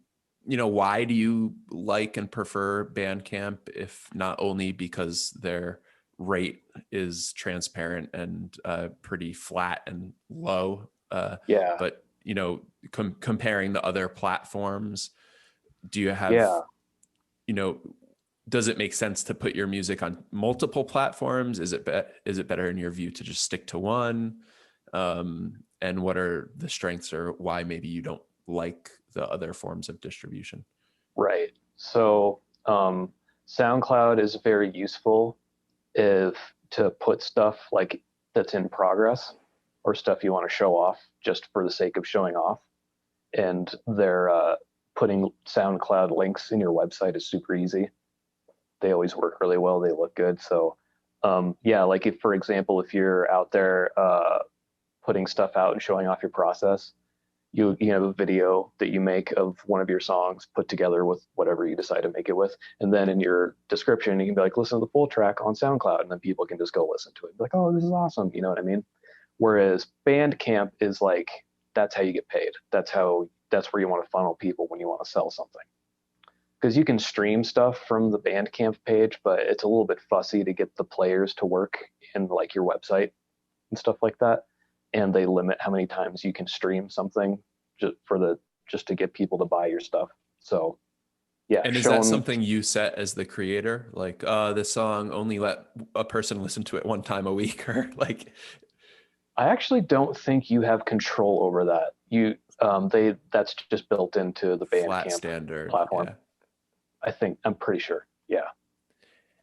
why do you like and prefer Bandcamp if not only because their rate is transparent and pretty flat and low, yeah, but, comparing the other platforms, do you have, yeah. you know, does it make sense to put your music on multiple platforms? Is it better in your view to just stick to one? And what are the strengths or why maybe you don't like the other forms of distribution? Right. So SoundCloud is very useful if to put stuff like that's in progress or stuff you want to show off just for the sake of showing off. And they're putting SoundCloud links in your website is super easy. They always work really well. They look good. So yeah, like if, for example, if you're out there putting stuff out and showing off your process, you have a video that you make of one of your songs put together with whatever you decide to make it with, and then in your description you can be like, listen to the full track on SoundCloud, and then people can just go listen to it and be like, oh, this is awesome, you know what I mean? Whereas Bandcamp is like, that's how you get paid. That's where you want to funnel people when you want to sell something, because you can stream stuff from the Bandcamp page, but it's a little bit fussy to get the players to work in like your website and stuff like that, and they limit how many times you can stream something just to get people to buy your stuff. So yeah, And is that showing. something you set as the creator? Like, this song only let a person listen to it one time a week, or like I actually don't think you have control over that. That's just built into the flat Bandcamp standard? platform. Yeah. I'm pretty sure. Yeah.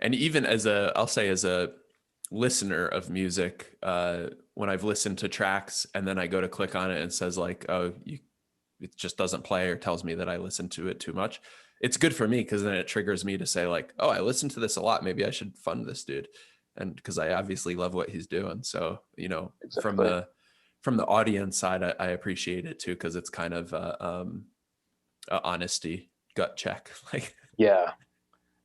And even I'll say as a listener of music, when I've listened to tracks and then I go to click on it and it says like, oh, it just doesn't play or tells me that I listened to it too much. It's good for me because then it triggers me to say like, oh, I listened to this a lot. Maybe I should fund this dude. And because I obviously love what he's doing. So, Exactly. from the audience side, I appreciate it too, because it's kind of a honesty gut check. Like, Yeah.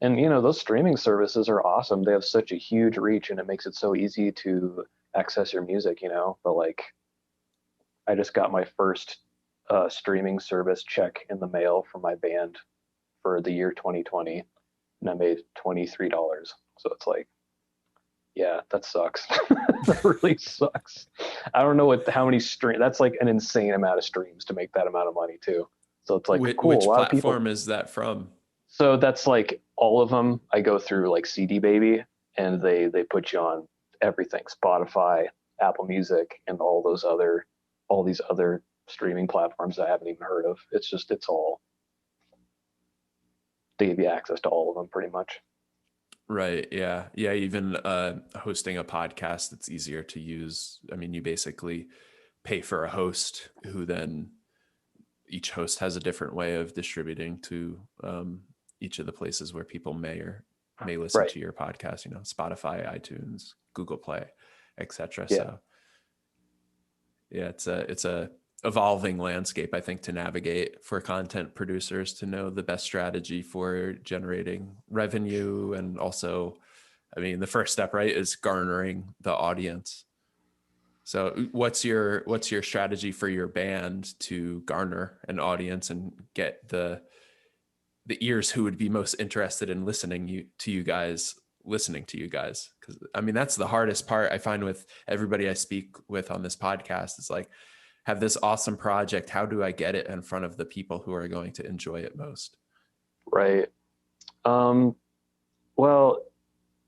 And those streaming services are awesome. They have such a huge reach, and it makes it so easy to access your music, But like, I just got my first streaming service check in the mail from my band for the year 2020, and I made $23. So it's like, yeah, that sucks. That really sucks. I don't know how many stream. That's like an insane amount of streams to make that amount of money too. So it's like, cool. A which lot of people. platform is that from? So that's like all of them. I go through like CD Baby, and they put you on everything: Spotify, Apple Music, and all these other streaming platforms I haven't even heard of. It's all, they give you access to all of them pretty much. Right. Yeah. Yeah. Even hosting a podcast, it's easier to use. I mean, you basically pay for a host who then each host has a different way of distributing to each of the places where people may listen Right. to your podcast, Spotify, iTunes, Google Play, etc. Yeah. So yeah, it's a evolving landscape, I think, to navigate for content producers to know the best strategy for generating revenue. And also, I mean, the first step, right, is garnering the audience. So what's your strategy for your band to garner an audience and get the ears who would be most interested in listening to you guys? Because I mean, that's the hardest part I find with everybody I speak with on this podcast. Is like, have this awesome project, how do I get it in front of the people who are going to enjoy it most? Right. Um, well,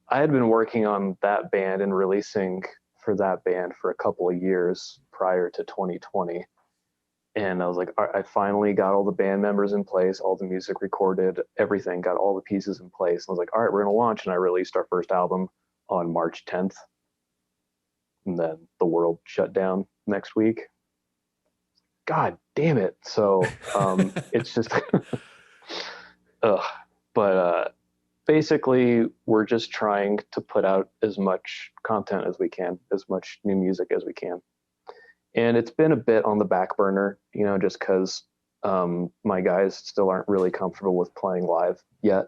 I had been working on that band and releasing for that band for a couple of years prior to 2020. And I was like, I finally got all the band members in place, all the music recorded, everything, got all the pieces in place. And I was like, all right, we're going to launch. And I released our first album on March 10th. And then the world shut down next week. God damn it. So it's just, ugh. But basically, we're just trying to put out as much content as we can, as much new music as we can. And it's been a bit on the back burner, just because my guys still aren't really comfortable with playing live yet.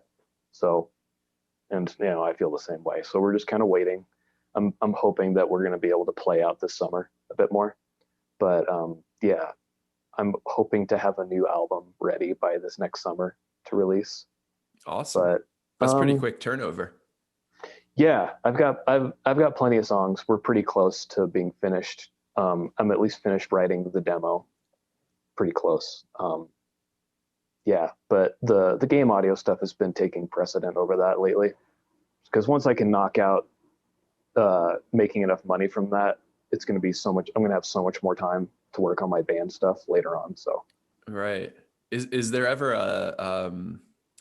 So, and I feel the same way. So we're just kind of waiting. I'm hoping that we're going to be able to play out this summer a bit more. But yeah, I'm hoping to have a new album ready by this next summer to release. Awesome. But That's pretty quick turnover. yeah, I've got plenty of songs. We're pretty close to being finished. I'm at least finished writing the demo. Pretty close. Yeah, but the game audio stuff has been taking precedent over that lately. Because once I can knock out making enough money from that, it's going to be so much. I'm going to have so much more time to work on my band stuff later on. So Right. Is there ever a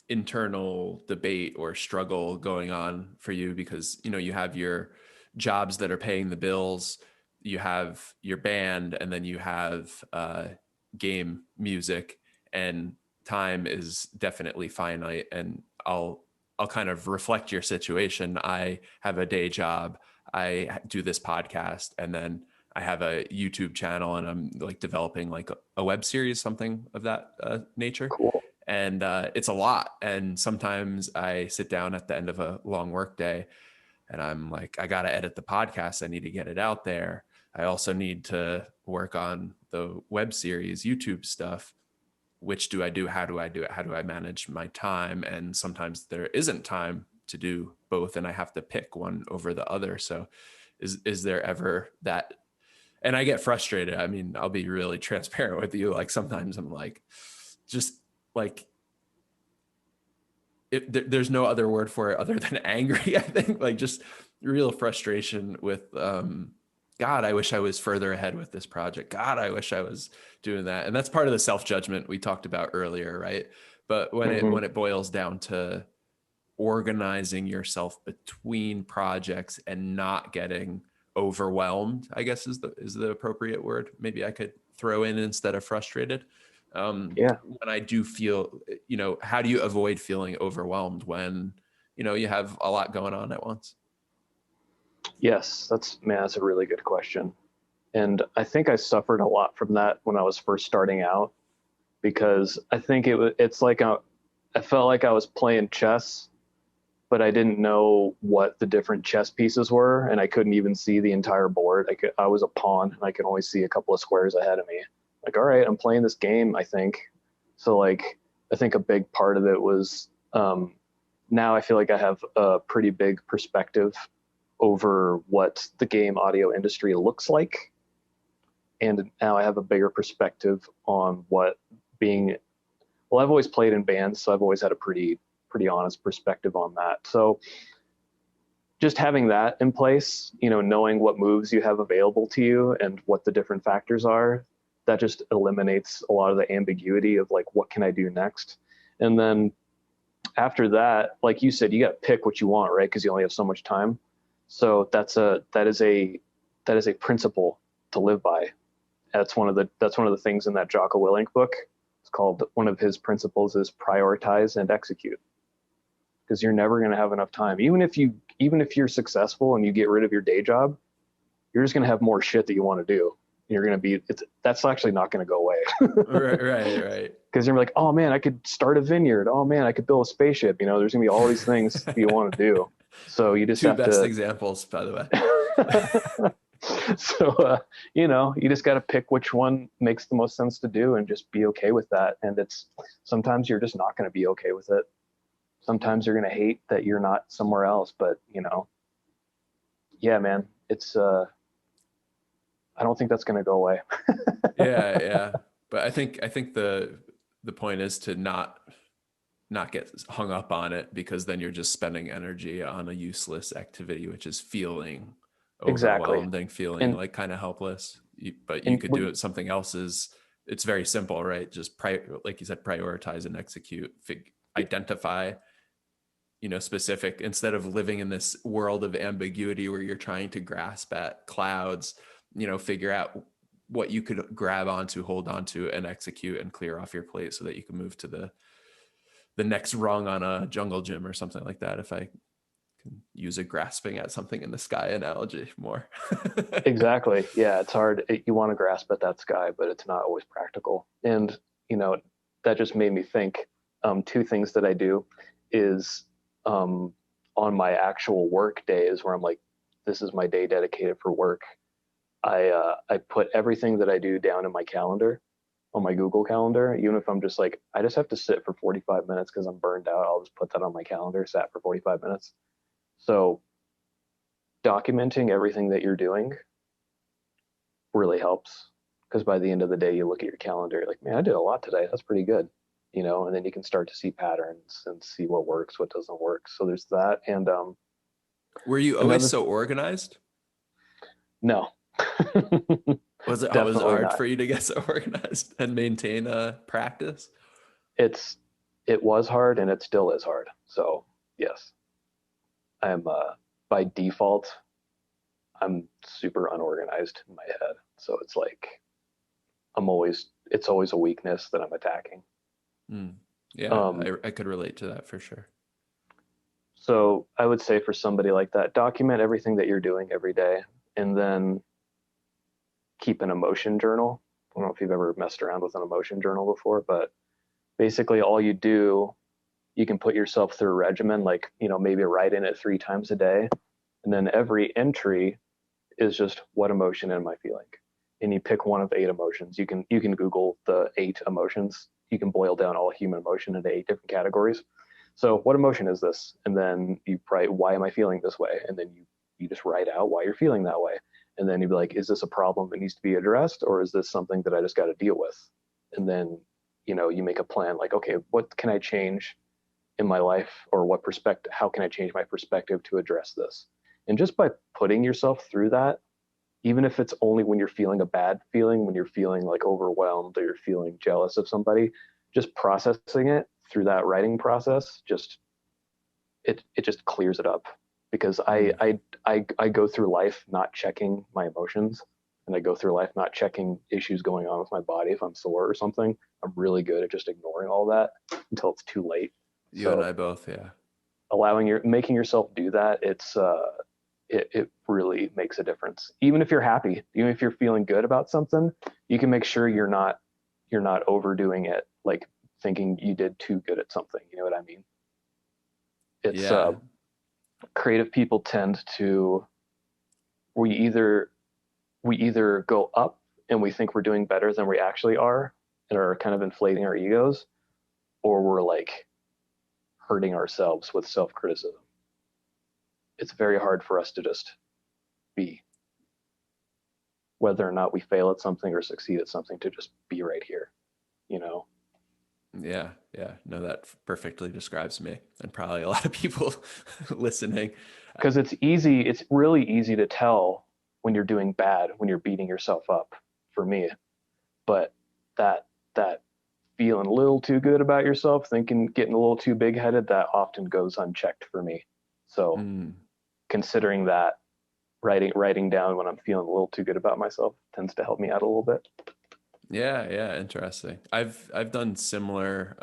internal debate or struggle going on for you? Because, you have your jobs that are paying the bills, you have your band, and then you have game music, and time is definitely finite. And I'll kind of reflect your situation. I have a day job. I do this podcast, and then I have a YouTube channel, and I'm like developing like a web series, something of that nature. cool. And it's a lot. And sometimes I sit down at the end of a long work day and I'm like, I got to edit the podcast. I need to get it out there. I also need to work on the web series, YouTube stuff. Which do I do? How do I do it? How do I manage my time? And sometimes there isn't time to do both, and I have to pick one over the other. So is there ever that? And I get frustrated. I mean, I'll be really transparent with you. Like sometimes I'm like, just like, there's no other word for it other than angry. I think like just real frustration with, God, I wish I was further ahead with this project. God, I wish I was doing that. And that's part of the self-judgment we talked about earlier, right? But when it boils down to organizing yourself between projects and not getting overwhelmed, I guess is the appropriate word. Maybe I could throw in instead of frustrated. Yeah. When I do feel, how do you avoid feeling overwhelmed when, you have a lot going on at once? Yes, that's a really good question. And I think I suffered a lot from that when I was first starting out, because I think it's like I felt like I was playing chess, but I didn't know what the different chess pieces were, and I couldn't even see the entire board. I was a pawn, and I could only see a couple of squares ahead of me. Like, all right, I'm playing this game, I think. So like, I think a big part of it was now I feel like I have a pretty big perspective over what the game audio industry looks like. And now I have a bigger perspective on what being, well, I've always played in bands, so I've always had a pretty honest perspective on that. So just having that in place, knowing what moves you have available to you and what the different factors are, that just eliminates a lot of the ambiguity of like, what can I do next? And then after that, like you said, you got to pick what you want, right? Because you only have so much time. So that is a principle to live by. That's one of the things in that Jocko Willink book. It's called, one of his principles is prioritize and execute. Because you're never going to have enough time. Even if you're successful and you get rid of your day job, you're just going to have more shit that you want to do. You're going to be, that's actually not going to go away. Right. Because you're like, oh man, I could start a vineyard. Oh man, I could build a spaceship. There's going to be all these things you want to do. So you just Two have best examples, by the way. So, you just got to pick which one makes the most sense to do and just be okay with that. And sometimes you're just not going to be okay with it. Sometimes you're going to hate that you're not somewhere else, but yeah, man, I don't think that's going to go away. Yeah. But I think the point is to not get hung up on it, because then you're just spending energy on a useless activity, which is feeling overwhelmed and feeling like kind of helpless. But you could do it. Something else it's very simple, right? Just like you said, prioritize and execute, identify, specific, instead of living in this world of ambiguity where you're trying to grasp at clouds, figure out what you could grab onto, hold onto, and execute and clear off your plate so that you can move to the next rung on a jungle gym or something like that, if I Can use a grasping at something in the sky analogy more. Exactly. Yeah, it's hard. You want to grasp at that sky, but it's not always practical. And, you know, that just made me think, two things that I do is, on my actual work days where I'm like, this is my day dedicated for work. I put everything that I do down in my calendar, on my Google Calendar. Even if I'm just like, I just have to sit for 45 minutes because I'm burned out, I'll just put that on my calendar, sat for 45 minutes. So documenting everything that you're doing really helps, because by the end of the day, you look at your calendar, you're like, man, I did a lot today. That's pretty good, you know, and then you can start to see patterns and see what works, what doesn't work. So there's that. And Were you always another, so organized? no, Was it always definitely hard not. for you to get so organized and maintain a practice? It's, it was hard and it still is hard. So yes, I'm, by default, I'm super unorganized in my head. So it's like, it's always a weakness that I'm attacking. Mm. Yeah, Um, I could relate to that for sure. so I would say for somebody like that, document everything that you're doing every day, and then keep an emotion journal. I don't know if you've ever messed around with an emotion journal before, but basically all you do, you can put yourself through a regimen, like, you know, maybe write in it 3 times a day. And then every entry is just, what emotion am I feeling? And you pick one of 8 emotions. You can Google the 8 emotions. You can boil down all human emotion into 8 different categories. So what emotion is this? And then you write, why am I feeling this way? And then you just write out why you're feeling that way. And then you'd be like, is this a problem that needs to be addressed, or is this something that I just got to deal with? And then, you know, you make a plan like, okay, what can I change in my life, or what perspective, how can I change my perspective to address this? And just by putting yourself through that, even if it's only when you're feeling a bad feeling, when you're feeling like overwhelmed or you're feeling jealous of somebody, just processing it through that writing process, just it just clears it up. Because Mm. I go through life not checking my emotions, and I go through life not checking issues going on with my body. If I'm sore or something, I'm really good at just ignoring all that until it's too late. You and So I both, yeah. making yourself do that, it really makes a difference. Even if you're happy, even if you're feeling good about something, you can make sure you're not overdoing it, like thinking you did too good at something. You know what I mean? It's Yeah. creative people tend to, we either we either go up and we think we're doing better than we actually are and are kind of inflating our egos, or we're like hurting ourselves with self-criticism. It's very hard for us to just be, whether or not we fail at something or succeed at something, to just be right here, you know? Yeah, yeah. No, that perfectly describes me and probably a lot of people listening. Because it's really easy to tell when you're doing bad, when you're beating yourself up, for me. But that feeling a little too good about yourself, thinking, getting a little too big headed, that often goes unchecked for me. So Mm. considering that, writing down when I'm feeling a little too good about myself tends to help me out a little bit. Yeah, yeah, interesting. I've done similar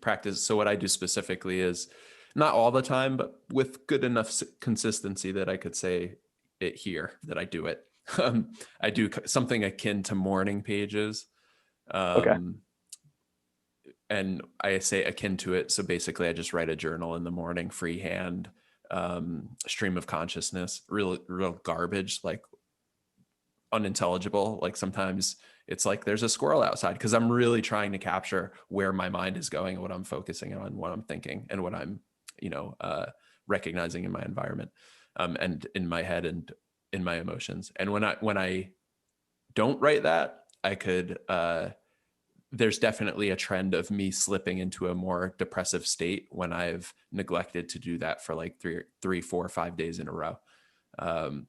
practice. So what I do specifically is not all the time, but with good enough consistency that I could say it here that I do it. I do something akin to morning pages. Okay. Um, and I say akin to it. So basically, I just write a journal in the morning, freehand, stream of consciousness, real garbage, like unintelligible. Like sometimes it's like there's a squirrel outside because I'm really trying to capture where my mind is going and what I'm focusing on, what I'm thinking, and what I'm, recognizing in my environment, and in my head and in my emotions. And when I don't write that, I could there's definitely a trend of me slipping into a more depressive state when I've neglected to do that for like 3, 4, 5 days in a row.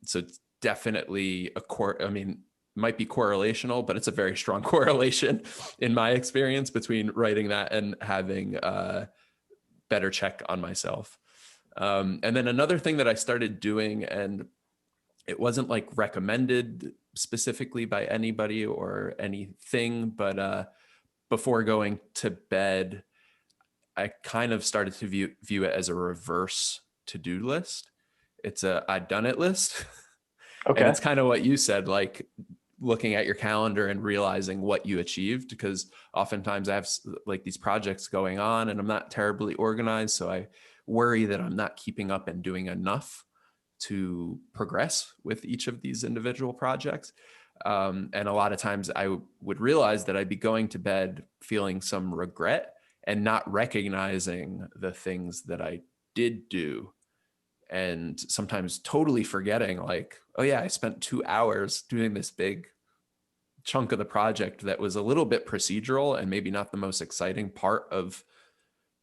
So it's definitely I mean, might be correlational, but it's a very strong correlation in my experience between writing that and having a better check on myself. And then another thing that I started doing, and it wasn't like recommended specifically by anybody or anything, but before going to bed, I kind of started to view it as a reverse to-do list. It's a I've done it list. And Okay. it's kind of what you said, like looking at your calendar and realizing what you achieved, because oftentimes I have like these projects going on and I'm not terribly organized. So I worry that I'm not keeping up and doing enough to progress with each of these individual projects. And a lot of times I would realize that I'd be going to bed feeling some regret and not recognizing the things that I did do, and sometimes totally forgetting, like, oh yeah, I spent 2 hours doing this big chunk of the project that was a little bit procedural and maybe not the most exciting part of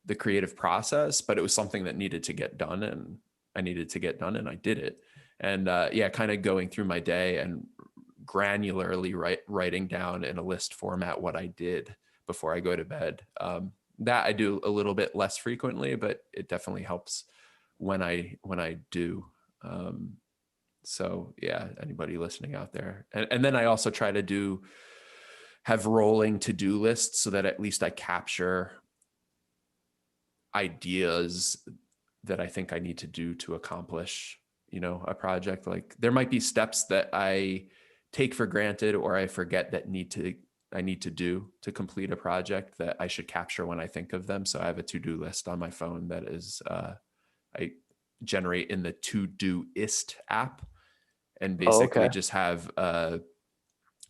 the creative process, but it was something that needed to get done, and I needed to get done and I did it. And yeah, kind of going through my day and granularly writing down in a list format what I did before I go to bed. That I do a little bit less frequently, but it definitely helps when I do. So yeah, anybody listening out there. And then I also try to have rolling to-do lists so that at least I capture ideas that I think I need to do to accomplish, a project. Like there might be steps that I take for granted or I forget that I need to do to complete a project that I should capture when I think of them. So I have a to-do list on my phone that is, I generate in the Todoist app, and Oh, basically okay. just have a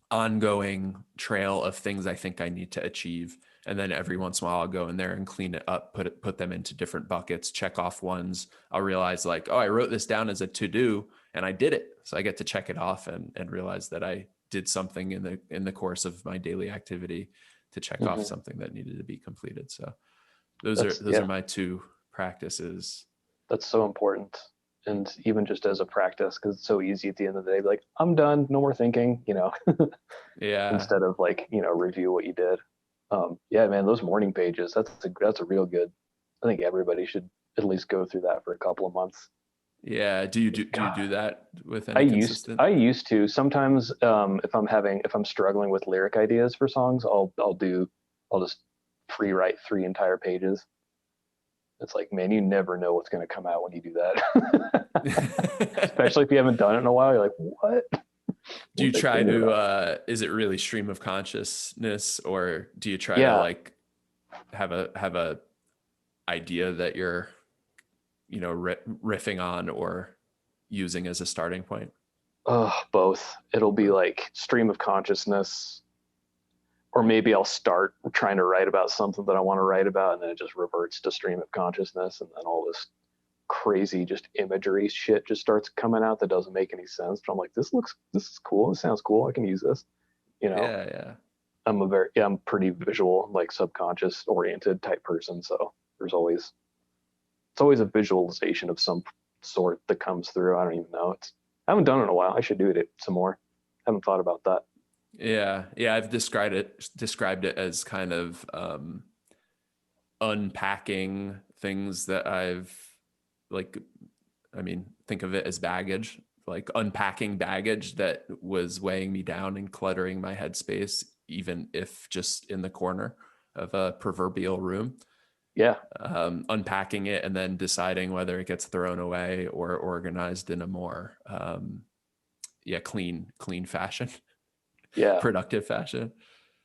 ongoing trail of things I think I need to achieve. And then every once in a while I'll go in there and clean it up, put them into different buckets, check off ones. I'll realize like, oh, I wrote this down as a to-do and I did it. So I get to check it off and realize that I did something in the course of my daily activity to check off Hmm. something that needed to be completed. So those That's are yeah, my two practices. that's so important. And even just as a practice, because it's so easy at the end of the day, be like, I'm done, no more thinking, Yeah. instead of like, review what you did. Yeah, man, those morning pages, that's a real good. I think everybody should at least go through that for a couple of months. Yeah. Do you do that with I any used consistent? I used to sometimes, if I'm struggling with lyric ideas for songs, I'll just free write 3 entire pages. It's like, man, you never know what's going to come out when you do that. Especially if you haven't done it in a while. You're like, what? Do What you was I try thinking to about? is it really stream of consciousness, or do you try to Yeah, like have a idea that you're, riffing on or using as a starting point? both. It'll be like stream of consciousness, or maybe I'll start trying to write about something that I want to write about, and then it just reverts to stream of consciousness, and then all this crazy just imagery shit just starts coming out that doesn't make any sense. But I'm like, this is cool. This sounds cool. I can use this. You know, Yeah, yeah. I'm pretty visual, like subconscious oriented type person. So there's always it's always a visualization of some sort that comes through. I don't even know. I haven't done it in a while. I should do it some more. I haven't thought about that. Yeah, yeah. I've described it as kind of unpacking things that I've like. I mean, think of it as baggage, like unpacking baggage that was weighing me down and cluttering my headspace, even if just in the corner of a proverbial room. Yeah. Unpacking it and then deciding whether it gets thrown away or organized in a more clean fashion, Yeah. productive fashion.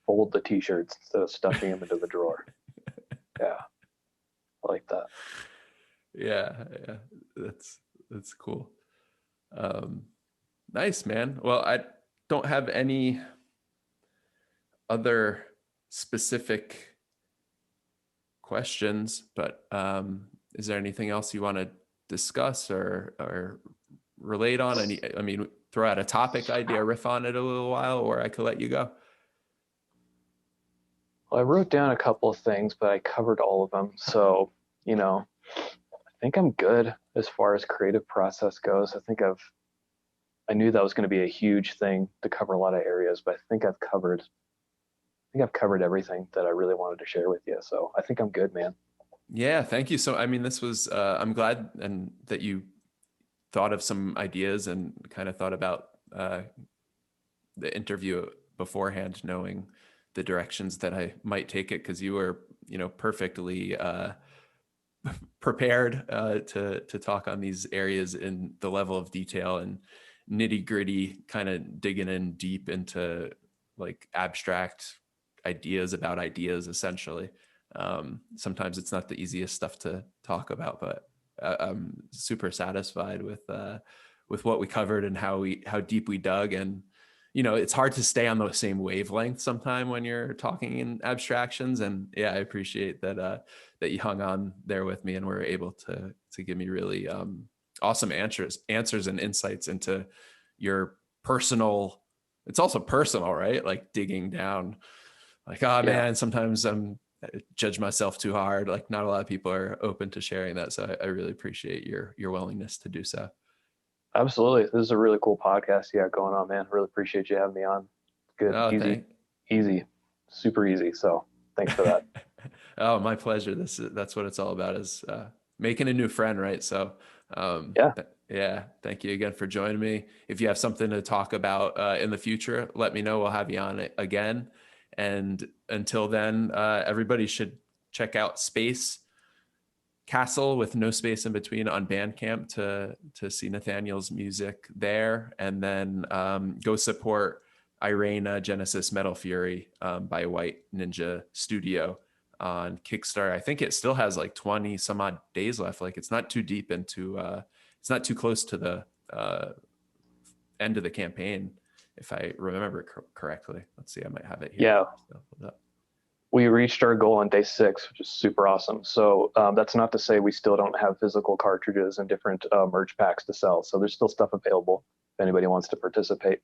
Fold the t-shirts instead of stuffing them into the drawer. Yeah. I like that. Yeah, yeah, that's cool. Um, nice, man. Well, I don't have any other specific questions, but is there anything else you want to discuss or relate on? I mean, throw out a topic idea, riff on it a little while, or I could let you go. Well, I wrote down a couple of things, but I covered all of them. So, I think I'm good as far as creative process goes. I knew that was going to be a huge thing to cover a lot of areas, but I think I've covered everything that I really wanted to share with you. So I think I'm good, man. Yeah, thank you. So, I mean, this was, I'm glad and that you thought of some ideas and kind of thought about the interview beforehand, knowing the directions that I might take it, because you were, perfectly prepared to talk on these areas in the level of detail and nitty gritty, kind of digging in deep into like abstract ideas about ideas, essentially. Sometimes it's not the easiest stuff to talk about, but I'm super satisfied with what we covered and how deep we dug. And it's hard to stay on the same wavelength sometime when you're talking in abstractions. And yeah, I appreciate that that you hung on there with me and were able to give me really awesome answers and insights into your personal. It's also personal, right? Like digging down, like, oh man, sometimes I judge myself too hard. Like not a lot of people are open to sharing that. So I really appreciate your willingness to do so. Absolutely. This is a really cool podcast you got going on, man. Really appreciate you having me on. Good. Oh, Easy, super easy. So thanks for that. Oh, my pleasure. That's what it's all about, is making a new friend, right? So yeah, thank you again for joining me. If you have something to talk about in the future, let me know. We'll have you on it again. And until then, everybody should check out SpaceCastle with no space in between on Bandcamp to see Nathaniel's music there. And then go support Irena Genesis Metal Fury by White Ninja Studio on Kickstarter. I think it still has like 20 some odd days left. Like it's not too deep into, it's not too close to the end of the campaign, if I remember correctly. Let's see, I might have it here. Yeah. We reached our goal on day 6, which is super awesome. So that's not to say we still don't have physical cartridges and different merch packs to sell. So there's still stuff available if anybody wants to participate.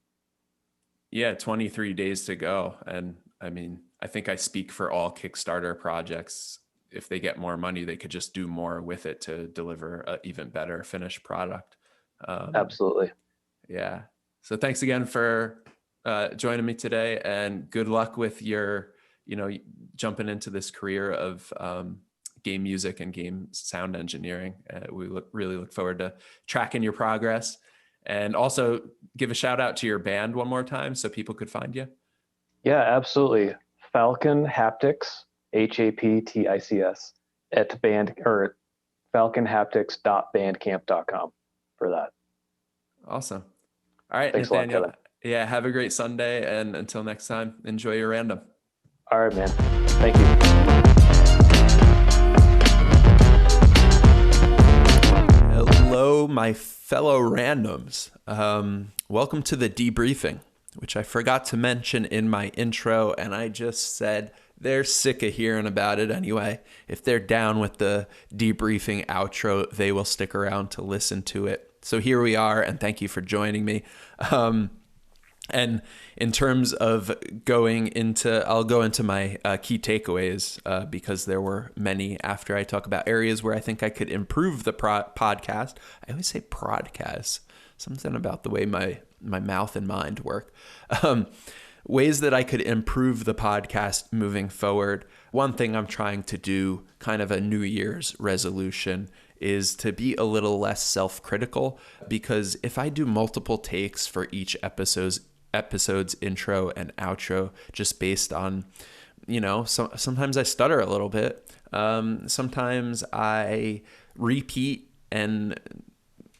Yeah, 23 days to go. And I mean, I think I speak for all Kickstarter projects. If they get more money, they could just do more with it to deliver an even better finished product. Absolutely. Yeah. So thanks again for joining me today, and good luck with your, jumping into this career of game music and game sound engineering. We really look forward to tracking your progress, and also give a shout out to your band one more time so people could find you. Yeah, absolutely. Falcon Haptics, Haptics at falconhaptics.bandcamp.com for that. Awesome. All right, Thanks Nathaniel. A lot, Kevin. Yeah, have a great Sunday, and until next time, enjoy your random. All right, man. Thank you. Hello, my fellow randoms. Welcome to the debriefing, which I forgot to mention in my intro, and I just said they're sick of hearing about it anyway. If they're down with the debriefing outro, they will stick around to listen to it. So here we are, and thank you for joining me. And in terms of I'll go into my key takeaways because there were many after I talk about areas where I think I could improve the podcast. I always say prodcast, something about the way my mouth and mind work. Ways that I could improve the podcast moving forward. One thing I'm trying to do, kind of a New Year's resolution, is to be a little less self-critical, because if I do multiple takes for each episode's intro and outro, just based on, sometimes I stutter a little bit. Sometimes I repeat and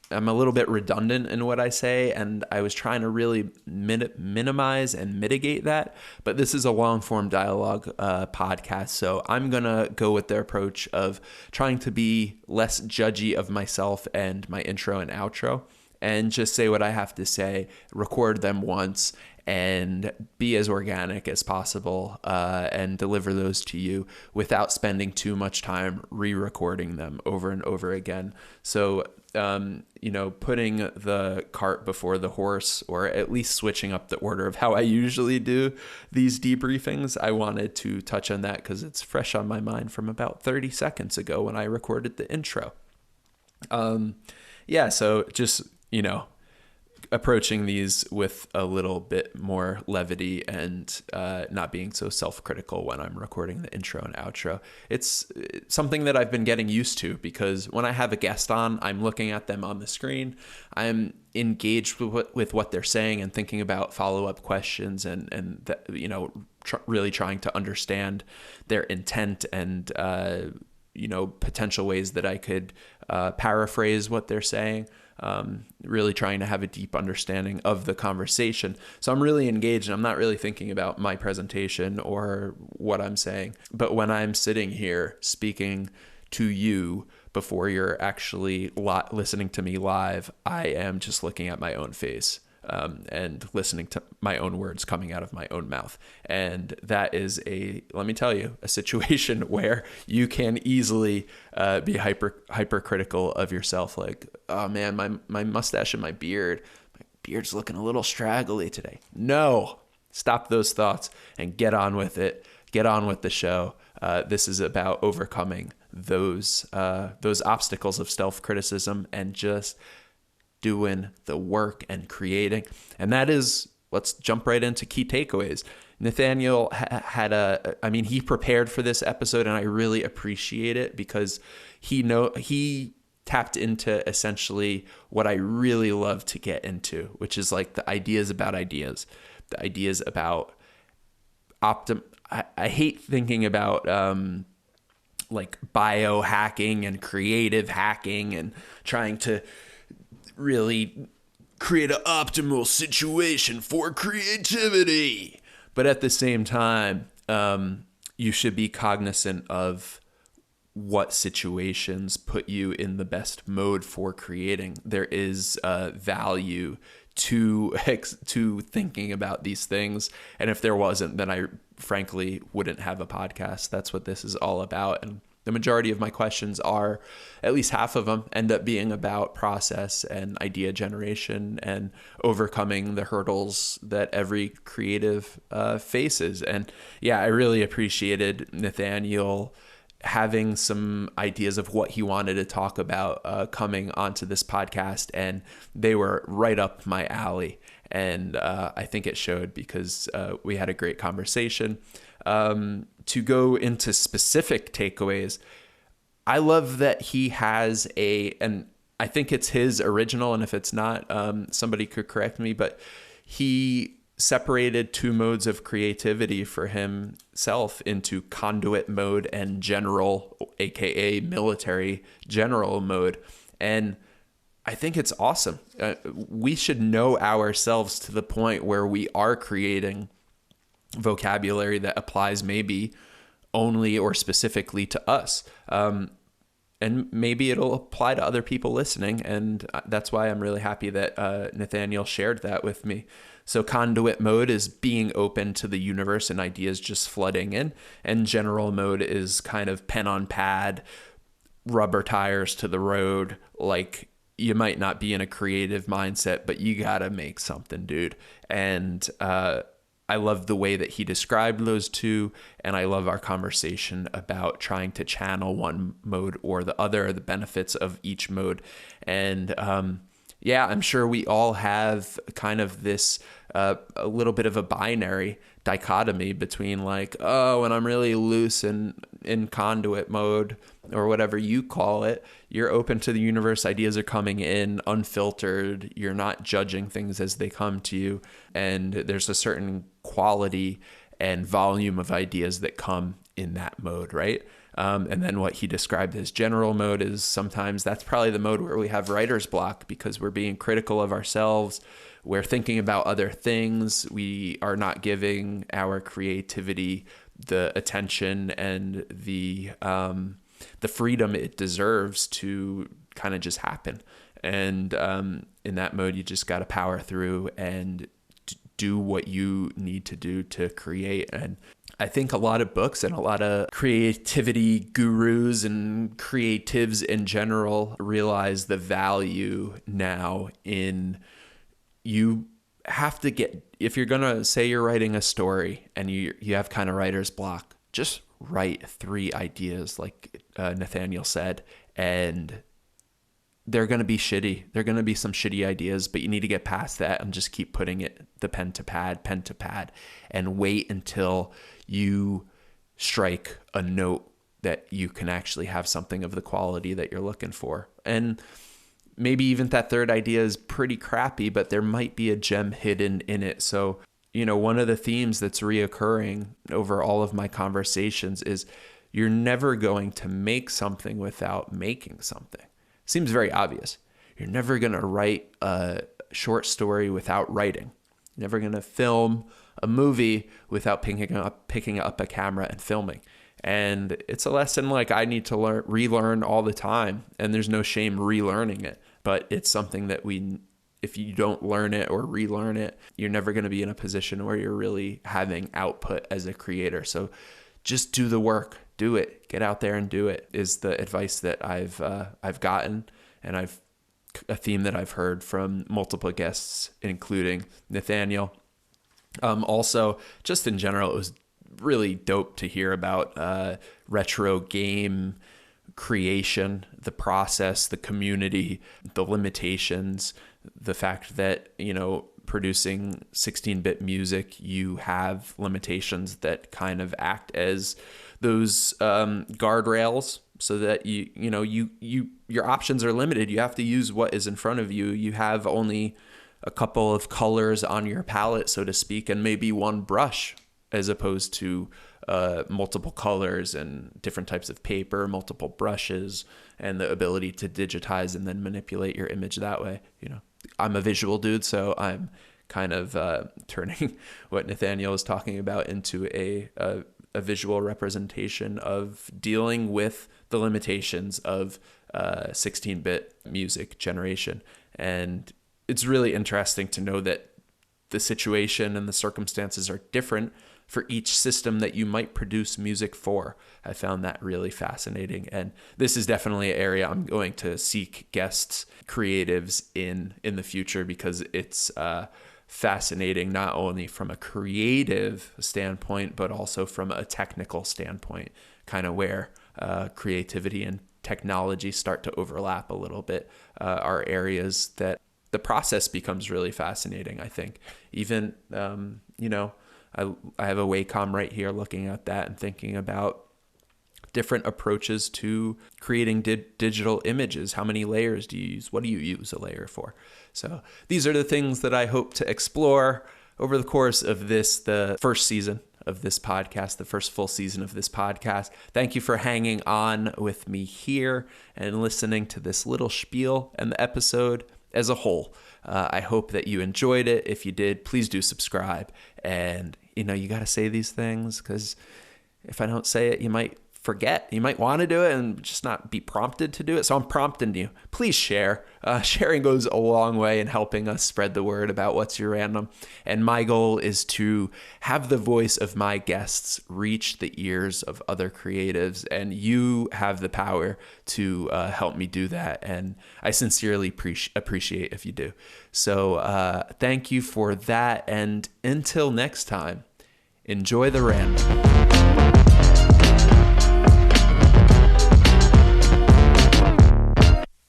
I'm a little bit redundant in what I say, and I was trying to really minimize and mitigate that. But this is a long-form dialogue podcast, so I'm going to go with the approach of trying to be less judgy of myself and my intro and outro, and just say what I have to say, record them once, and be as organic as possible, and deliver those to you without spending too much time re-recording them over and over again. So putting the cart before the horse, or at least switching up the order of how I usually do these debriefings. I wanted to touch on that because it's fresh on my mind from about 30 seconds ago when I recorded the intro. So just, approaching these with a little bit more levity and not being so self-critical when I'm recording the intro and outro. It's something that I've been getting used to, because when I have a guest on, I'm looking at them on the screen. I'm engaged with what they're saying and thinking about follow-up questions and really trying to understand their intent and potential ways that I could paraphrase what they're saying. Really trying to have a deep understanding of the conversation. So I'm really engaged, and I'm not really thinking about my presentation or what I'm saying. But when I'm sitting here speaking to you before you're actually listening to me live, I am just looking at my own face. And listening to my own words coming out of my own mouth. And that is let me tell you, a situation where you can easily be hypercritical of yourself. Like, oh man, my mustache and my beard's looking a little straggly today. No, stop those thoughts and get on with it. Get on with the show. This is about overcoming those obstacles of self-criticism and just doing the work and creating. And that is, let's jump right into key takeaways. Nathaniel he prepared for this episode, and I really appreciate it because he tapped into essentially what I really love to get into, which is like the ideas about ideas, the ideas about I hate thinking about like biohacking and creative hacking and trying to really create an optimal situation for creativity. But at the same time, you should be cognizant of what situations put you in the best mode for creating. There is value to thinking about these things. And if there wasn't, then I frankly wouldn't have a podcast. That's what this is all about. And the majority of my questions are, at least half of them, end up being about process and idea generation and overcoming the hurdles that every creative faces. And yeah, I really appreciated Nathaniel having some ideas of what he wanted to talk about coming onto this podcast, and they were right up my alley. And I think it showed because we had a great conversation. To go into specific takeaways, I love that he has and I think it's his original, and if it's not, somebody could correct me, but he separated two modes of creativity for himself into conduit mode and general, aka military general mode. And I think it's awesome. We should know ourselves to the point where we are creating vocabulary that applies maybe only or specifically to us. And maybe it'll apply to other people listening. And that's why I'm really happy that Nathaniel shared that with me. So conduit mode is being open to the universe and ideas just flooding in. And general mode is kind of pen on pad, rubber tires to the road. Like, you might not be in a creative mindset, but you got to make something, dude. And I love the way that he described those two, and I love our conversation about trying to channel one mode or the other, the benefits of each mode. And I'm sure we all have kind of this a little bit of a binary dichotomy between like, oh, when I'm really loose in conduit mode or whatever you call it, you're open to the universe, ideas are coming in unfiltered, you're not judging things as they come to you, and there's a certain quality and volume of ideas that come in that mode, right? And then what he described as general mode is sometimes that's probably the mode where we have writer's block because we're being critical of ourselves. We're thinking about other things. We are not giving our creativity the attention and the freedom it deserves to kind of just happen. And in that mode, you just got to power through and do what you need to do to create. And I think a lot of books and a lot of creativity gurus and creatives in general realize the value now in you have to get, if you're going to say you're writing a story and you have kind of writer's block, just write 3 ideas like Nathaniel said, and they're going to be shitty. They're going to be some shitty ideas, but you need to get past that and just keep putting the pen to pad, and wait until you strike a note that you can actually have something of the quality that you're looking for. And maybe even that third idea is pretty crappy, but there might be a gem hidden in it. So, one of the themes that's reoccurring over all of my conversations is You're never going to make something without making something. Seems very obvious. You're never going to write a short story without writing. You're never going to film a movie without picking up a camera and filming. And it's a lesson like I need to relearn all the time, and there's no shame relearning it. But it's something that if you don't learn it or relearn it, you're never going to be in a position where you're really having output as a creator. So just do the work, do it, get out there and do it is the advice that I've gotten, and a theme that I've heard from multiple guests, including Nathaniel. Also, just in general, it was really dope to hear about retro game creation, the process, the community, the limitations, the fact that, producing 16-bit music, you have limitations that kind of act as those guardrails so that your options are limited. You have to use what is in front of you. You have only a couple of colors on your palette, so to speak, and maybe one brush, as opposed to multiple colors and different types of paper, multiple brushes, and the ability to digitize and then manipulate your image that way. I'm a visual dude, so I'm kind of turning what Nathaniel is talking about into a visual representation of dealing with the limitations of 16-bit music generation. And it's really interesting to know that the situation and the circumstances are different for each system that you might produce music for. I found that really fascinating. And this is definitely an area I'm going to seek guests, creatives in the future, because it's fascinating, not only from a creative standpoint, but also from a technical standpoint, kind of where creativity and technology start to overlap a little bit, are areas that the process becomes really fascinating, I think. Even, I have a Wacom right here looking at that and thinking about different approaches to creating digital images. How many layers do you use? What do you use a layer for? So these are the things that I hope to explore over the course of the first season of this podcast, the first full season of this podcast. Thank you for hanging on with me here and listening to this little spiel and the episode as a whole. I hope that you enjoyed it. If you did, please do subscribe. And, you got to say these things, because if I don't say it, you might forget. You might want to do it and just not be prompted to do it. So I'm prompting you. Please share. Sharing goes a long way in helping us spread the word about What's Your Random. And my goal is to have the voice of my guests reach the ears of other creatives, and you have the power to help me do that. And I sincerely appreciate if you do. So thank you for that. And until next time, enjoy the random.